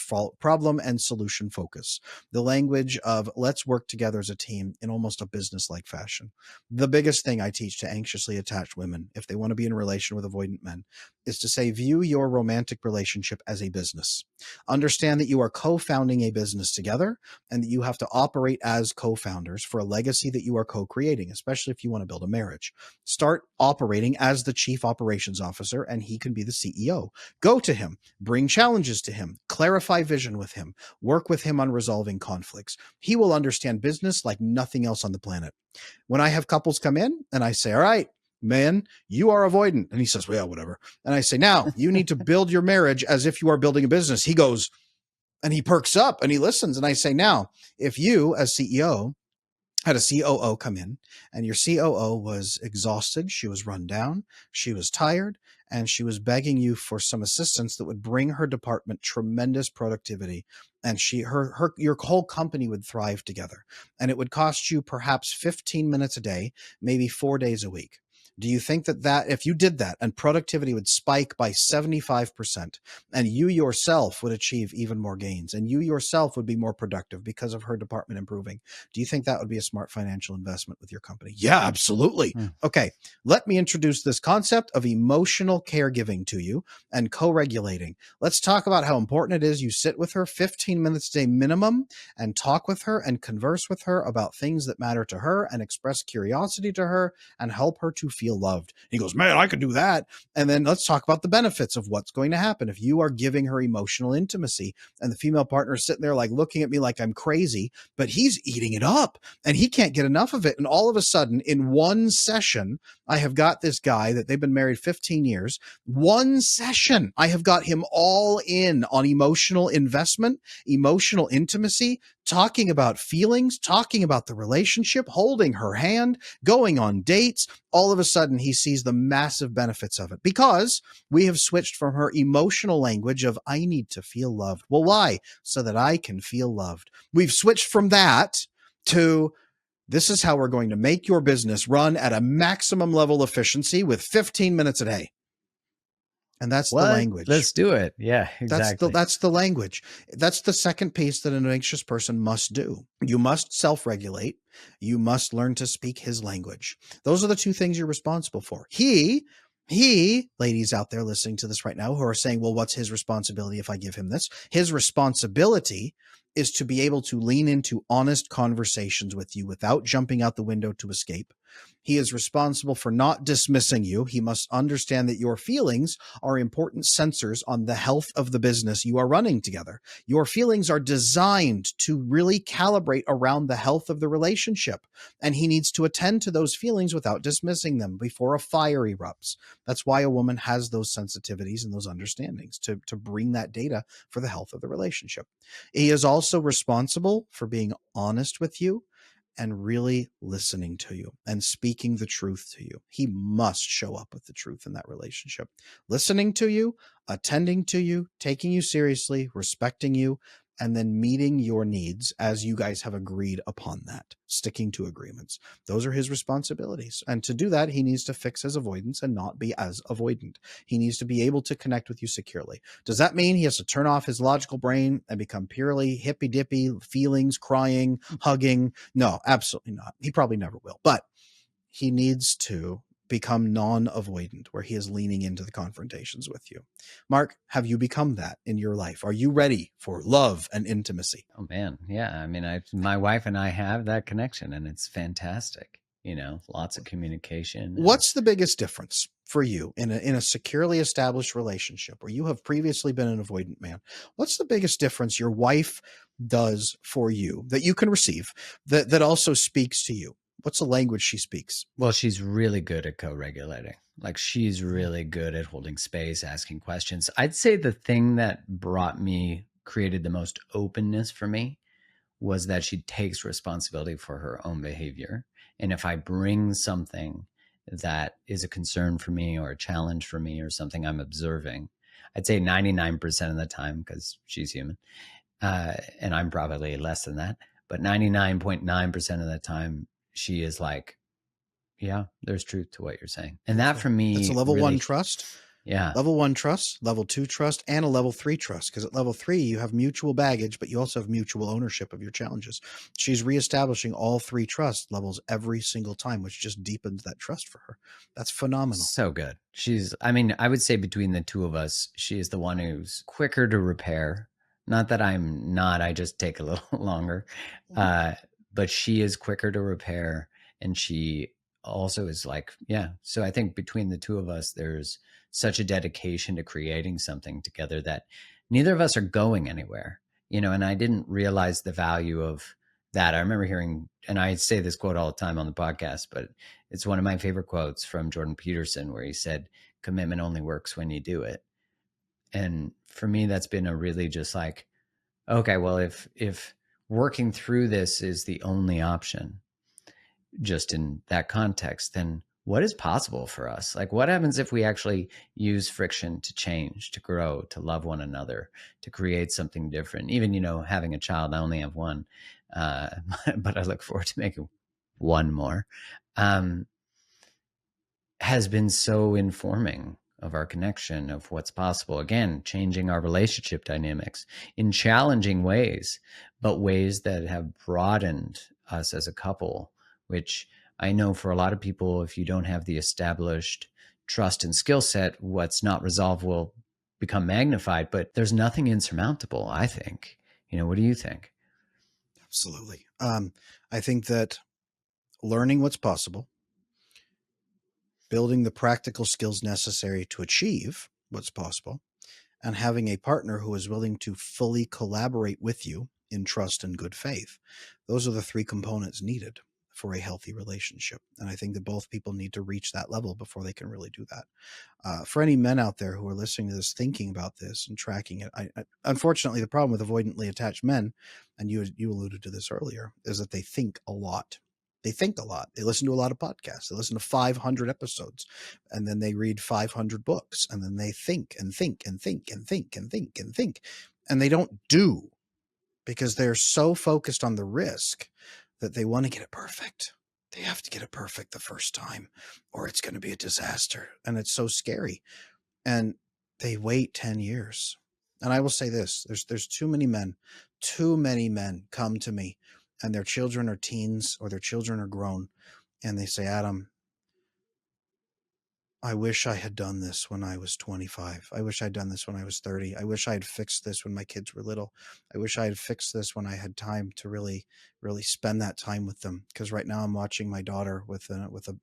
and solution focus, the language of let's work together as a team in almost a business-like fashion. The biggest thing I teach to anxiously attached women, if they want to be in a relation with avoidant men, is to say, view your romantic relationship as a business. Understand that you are co-founding a business together and that you have to operate as co-founders for a legacy that you are co-creating, especially if you want to build a marriage. Start operating as the chief operations officer and he can be the CEO. Go to him, bring challenges to him, clarify vision with him, work with him on resolving conflicts. He will understand business like nothing else on the planet. When I have couples come in and I say, all right, man, you are avoidant. And he says, well, whatever. And I say, now you need to build your marriage as if you are building a business. He goes and he perks up and he listens. And I say, now, if you as CEO had a COO come in and your COO was exhausted, she was run down, she was tired, and she was begging you for some assistance that would bring her department tremendous productivity, and your whole company would thrive together, and it would cost you perhaps 15 minutes a day, maybe 4 days a week. Do you think that if you did that and productivity would spike by 75% and you yourself would achieve even more gains and you yourself would be more productive because of her department improving? Do you think that would be a smart financial investment with your company? Yeah, absolutely. Okay, let me introduce this concept of emotional caregiving to you and co-regulating. Let's talk about how important it is you sit with her 15 minutes a day minimum and talk with her and converse with her about things that matter to her and express curiosity to her and help her to feel loved. He goes, man, I could do that. And then let's talk about the benefits of what's going to happen if you are giving her emotional intimacy. And the female partner is sitting there like looking at me like I'm crazy, but he's eating it up and he can't get enough of it. And all of a sudden in one session, I have got this guy that they've been married 15 years. One session, I have got him all in on emotional investment, emotional intimacy, talking about feelings, talking about the relationship, holding her hand, going on dates. All of a sudden, he sees the massive benefits of it because we have switched from her emotional language of, I need to feel loved. Well, why? So that I can feel loved. We've switched from that to, this is how we're going to make your business run at a maximum level efficiency with 15 minutes a day. And that's the language. Let's do it. Yeah, exactly. That's the language. That's the second piece that an anxious person must do. You must self-regulate. You must learn to speak his language. Those are the two things you're responsible for. He, ladies out there listening to this right now who are saying, well, what's his responsibility if I give him this? His responsibility is to be able to lean into honest conversations with you without jumping out the window to escape. He is responsible for not dismissing you. He must understand that your feelings are important sensors on the health of the business you are running together. Your feelings are designed to really calibrate around the health of the relationship. And he needs to attend to those feelings without dismissing them before a fire erupts. That's why a woman has those sensitivities and those understandings to bring that data for the health of the relationship. He is also responsible for being honest with you and really listening to you and speaking the truth to you. He must show up with the truth in that relationship. Listening to you, attending to you, taking you seriously, respecting you, and then meeting your needs as you guys have agreed upon that, sticking to agreements. Those are his responsibilities. And to do that, he needs to fix his avoidance and not be as avoidant. He needs to be able to connect with you securely. Does that mean he has to turn off his logical brain and become purely hippy dippy, feelings, crying, hugging? No, absolutely not. He probably never will. But he needs to become non-avoidant, where he is leaning into the confrontations with you. Mark, have you become that in your life? Are you ready for love and intimacy? Oh man, yeah. I mean, my wife and I have that connection, and it's fantastic. Lots of communication. What's the biggest difference for you in a securely established relationship where you have previously been an avoidant man? What's the biggest difference your wife does for you that you can receive that also speaks to you? What's the language she speaks? Well, she's really good at co-regulating. Like, she's really good at holding space, asking questions. I'd say the thing that created the most openness for me was that she takes responsibility for her own behavior. And if I bring something that is a concern for me or a challenge for me or something I'm observing, I'd say 99% of the time, because she's human, and I'm probably less than that, but 99.9% of the time, she is like, yeah, there's truth to what you're saying. And that for me, it's a level really, 1 trust. Yeah. Level 1 trust, level 2 trust, and a level 3 trust. Because at level 3, you have mutual baggage, but you also have mutual ownership of your challenges. She's reestablishing all 3 trust levels every single time, which just deepens that trust for her. That's phenomenal. So good. I would say between the two of us, she is the one who's quicker to repair. Not that I'm not, I just take a little longer. But she is quicker to repair. And she also is like, yeah. So I think between the two of us, there's such a dedication to creating something together that neither of us are going anywhere, and I didn't realize the value of that. I remember hearing, and I say this quote all the time on the podcast, but it's one of my favorite quotes from Jordan Peterson, where he said, commitment only works when you do it. And for me, that's been a really just like, okay, well, if working through this is the only option, just in that context, then what is possible for us? Like, what happens if we actually use friction to change, to grow, to love one another, to create something different? Even, having a child, I only have one, but I look forward to making one more, has been so informing of our connection, of what's possible. Again, changing our relationship dynamics in challenging ways, but ways that have broadened us as a couple, which I know for a lot of people, if you don't have the established trust and skill set, what's not resolved will become magnified, but there's nothing insurmountable, I think. What do you think? Absolutely. I think that learning what's possible, building the practical skills necessary to achieve what's possible, and having a partner who is willing to fully collaborate with you in trust and good faith. Those are the 3 components needed for a healthy relationship. And I think that both people need to reach that level before they can really do that. For any men out there who are listening to this, thinking about this and tracking it, unfortunately, the problem with avoidantly attached men, and you alluded to this earlier, is that they think a lot. They think a lot. They listen to a lot of podcasts. They listen to 500 episodes, and then they read 500 books, and then they think and think and think and think and think and think, and they don't do, because they're so focused on the risk that they want to get it perfect. They have to get it perfect the first time, or it's going to be a disaster, and it's so scary. And they wait 10 years. And I will say this, there's too many men come to me, and their children are teens or their children are grown, and they say, Adam, I wish I had done this when I was 25. I wish I'd done this when I was 30. I wish I had fixed this when my kids were little. I wish I had fixed this when I had time to really spend that time with them. Because right now I'm watching my daughter with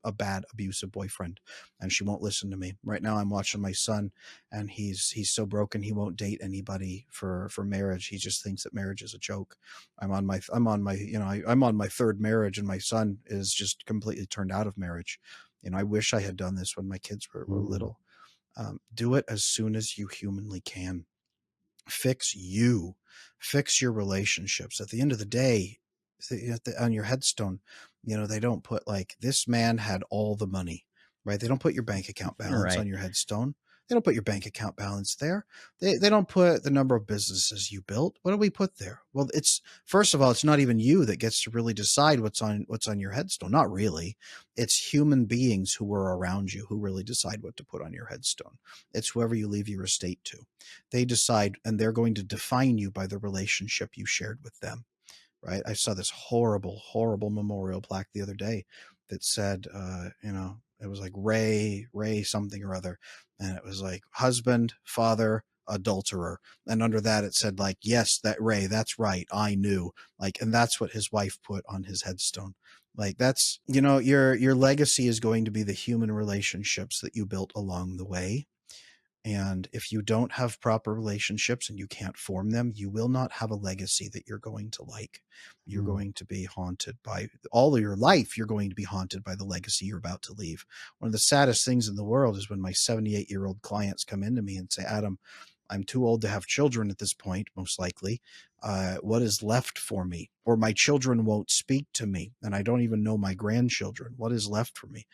a bad abusive boyfriend, and she won't listen to me. Right now I'm watching my son, and he's so broken he won't date anybody for marriage. He just thinks that marriage is a joke. I'm on my third marriage, and my son is just completely turned out of marriage. I wish I had done this when my kids were Ooh. little. Do it as soon as you humanly can. Fix you, fix your relationships. At the end of the day, on your headstone, they don't put like this man had all the money, right? They don't put your bank account balance on Right. your headstone. They don't put your bank account balance there. They don't put the number of businesses you built. What do we put there? Well, it's first of all, it's not even you that gets to really decide what's on your headstone. Not really. It's human beings who were around you who really decide what to put on your headstone. It's whoever you leave your estate to. They decide, and they're going to define you by the relationship you shared with them, right? I saw this horrible, horrible memorial plaque the other day that said, it was like Ray something or other. And it was like husband, father, adulterer. And under that, it said like, yes, that Ray, that's right. I knew and that's what his wife put on his headstone. Like that's, your legacy is going to be the human relationships that you built along the way. And if you don't have proper relationships and you can't form them, you will not have a legacy that you're going to like. You're Mm. going to be haunted by all of your life. You're going to be haunted by the legacy you're about to leave. One of the saddest things in the world is when my 78-year-old clients come into me and say, Adam, I'm too old to have children at this point, most likely. What is left for me? Or my children won't speak to me, and I don't even know my grandchildren. What is left for me?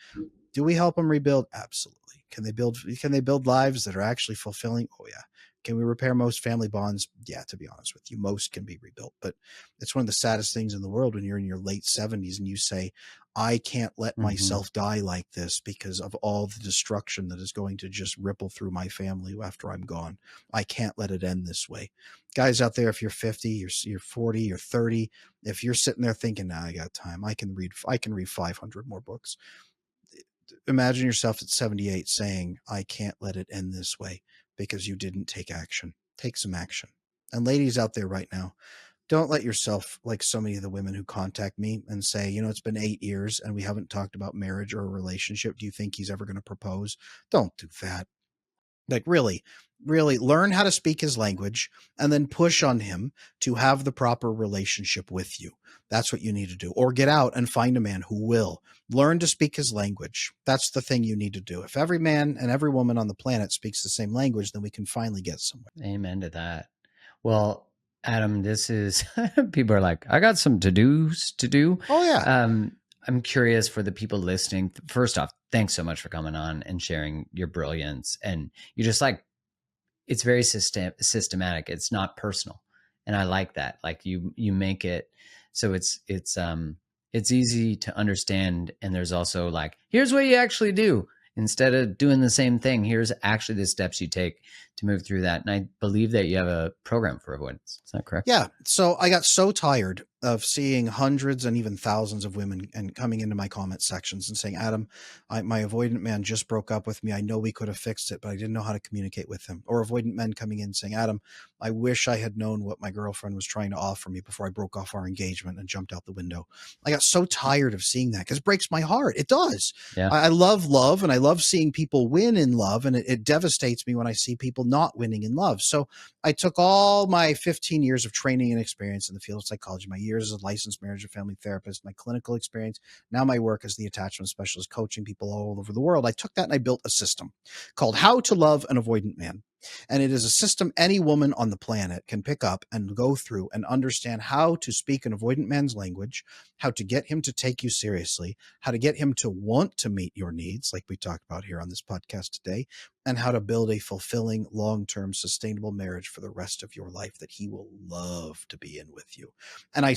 Do we help them rebuild? Absolutely. Can they build lives that are actually fulfilling? Oh yeah. Can we repair most family bonds? Yeah, to be honest with you, most can be rebuilt. But it's one of the saddest things in the world when you're in your late 70s and you say, I can't let Hmm. myself die like this because of all the destruction that is going to just ripple through my family after I'm gone. I can't let it end this way. Guys out there, if you're 50, you're 40, you're 30, if you're sitting there thinking, nah, I got time, I can read 500 more books. Imagine yourself at 78 saying, I can't let it end this way because you didn't take action. Take some action. And ladies out there right now, don't let yourself, like so many of the women who contact me and say, it's been 8 years and we haven't talked about marriage or a relationship. Do you think he's ever going to propose? Don't do that. Like really learn how to speak his language and then push on him to have the proper relationship with you. That's what you need to do. Or get out and find a man who will learn to speak his language. That's the thing you need to do. If every man and every woman on the planet speaks the same language, then we can finally get somewhere. Amen to that. Well, Adam, this is people are like, I got some to dos to do. Oh yeah. Um, I'm curious for the people listening. First off, thanks so much for coming on and sharing your brilliance. And you just like it's very systematic. It's not personal, and I like that. Like you make it so it's easy to understand. And there's also like here's what you actually do instead of doing the same thing. Here's actually the steps you take to move through that. And I believe that you have a program for avoidance. Is that correct? Yeah. So I got so tired of seeing hundreds and even thousands of women and coming into my comment sections and saying, Adam, my avoidant man just broke up with me. I know we could have fixed it, but I didn't know how to communicate with him. Or avoidant men coming in saying, Adam, I wish I had known what my girlfriend was trying to offer me before I broke off our engagement and jumped out the window. I got so tired of seeing that because it breaks my heart. It does. Yeah. I love love and I love seeing people win in love. And it devastates me when I see people not winning in love. So I took all my 15 years of training and experience in the field of psychology, my years as a licensed marriage and family therapist, my clinical experience, now my work as the attachment specialist, coaching people all over the world. I took that and I built a system called How to Love an Avoidant Man. And it is a system any woman on the planet can pick up and go through and understand how to speak an avoidant man's language, how to get him to take you seriously, how to get him to want to meet your needs, like we talked about here on this podcast today, and how to build a fulfilling, long-term, sustainable marriage for the rest of your life that he will love to be in with you. And I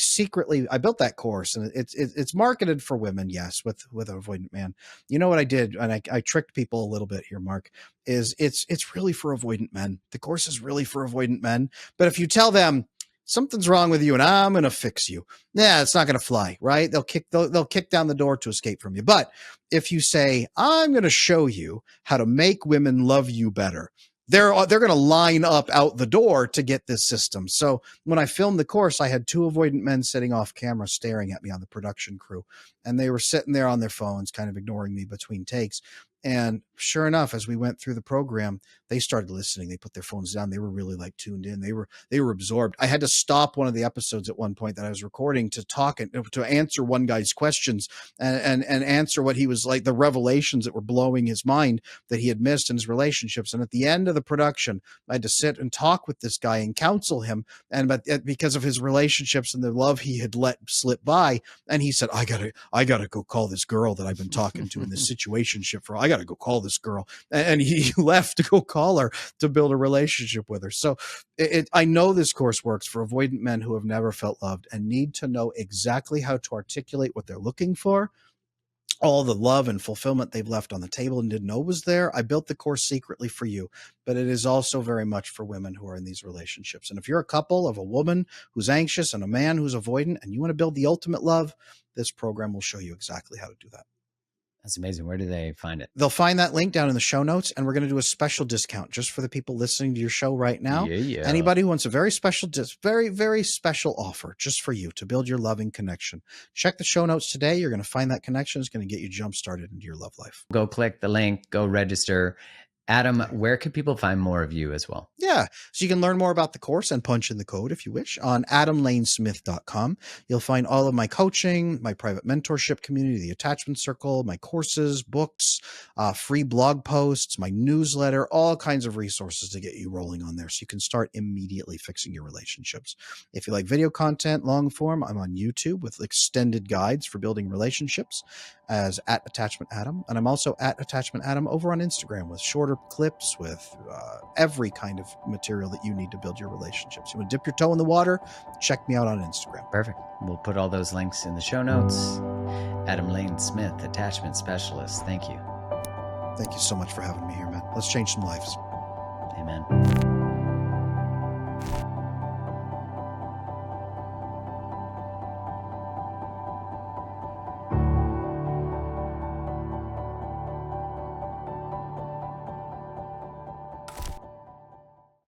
built that course, and it's marketed for women, yes, with an avoidant man. You know what I did, and I tricked people a little bit here, Mark, is it's really for avoidant men. The course is really for avoidant men. But if you tell them something's wrong with you and I'm going to fix you. Yeah, it's not going to fly, right? They'll kick down the door to escape from you. But if you say, I'm going to show you how to make women love you better, they're going to line up out the door to get this system. So when I filmed the course, I had two avoidant men sitting off camera staring at me on the production crew, and they were sitting there on their phones, kind of ignoring me between takes. And sure enough, as we went through the program, they started listening. They put their phones down. They were really like tuned in. They were absorbed. I had to stop one of the episodes at one point that I was recording to talk and to answer one guy's questions and answer what he was like, the revelations that were blowing his mind that he had missed in his relationships. And at the end of the production, I had to sit and talk with this guy and counsel him. But because of his relationships and the love he had let slip by, and he said, I gotta go call this girl that I've been talking to in this situationship for. I gotta go call this girl. And he left to go call her to build a relationship with her. So I know this course works for avoidant men who have never felt loved and need to know exactly how to articulate what they're looking for, all the love and fulfillment they've left on the table and didn't know was there. I built the course secretly for you, but it is also very much for women who are in these relationships. And if you're a couple of a woman who's anxious and a man who's avoidant and you want to build the ultimate love, this program will show you exactly how to do that. That's amazing. Where do they find it? They'll find that link down in the show notes, and we're going to do a special discount just for the people listening to your show right now. Yeah. Anybody who wants a very special, very special offer just for you to build your loving connection. Check the show notes today. You're going to find that connection is going to get you jump started into your love life. Go click the link, go register. Adam, where can people find more of you as well? Yeah. So you can learn more about the course and punch in the code if you wish on adamlanesmith.com. You'll find all of my coaching, my private mentorship community, the attachment circle, my courses, books, free blog posts, my newsletter, all kinds of resources to get you rolling on there so you can start immediately fixing your relationships. If you like video content, long form, I'm on YouTube with extended guides for building relationships as @AttachmentAdam. And I'm also @AttachmentAdam over on Instagram with shorter clips, with every kind of material that you need to build your relationships. You want to dip your toe in the water? Check me out on Instagram. Perfect. We'll put all those links in the show notes. Adam Lane Smith, attachment specialist. Thank you. Thank you so much for having me here, man. Let's change some lives. Amen.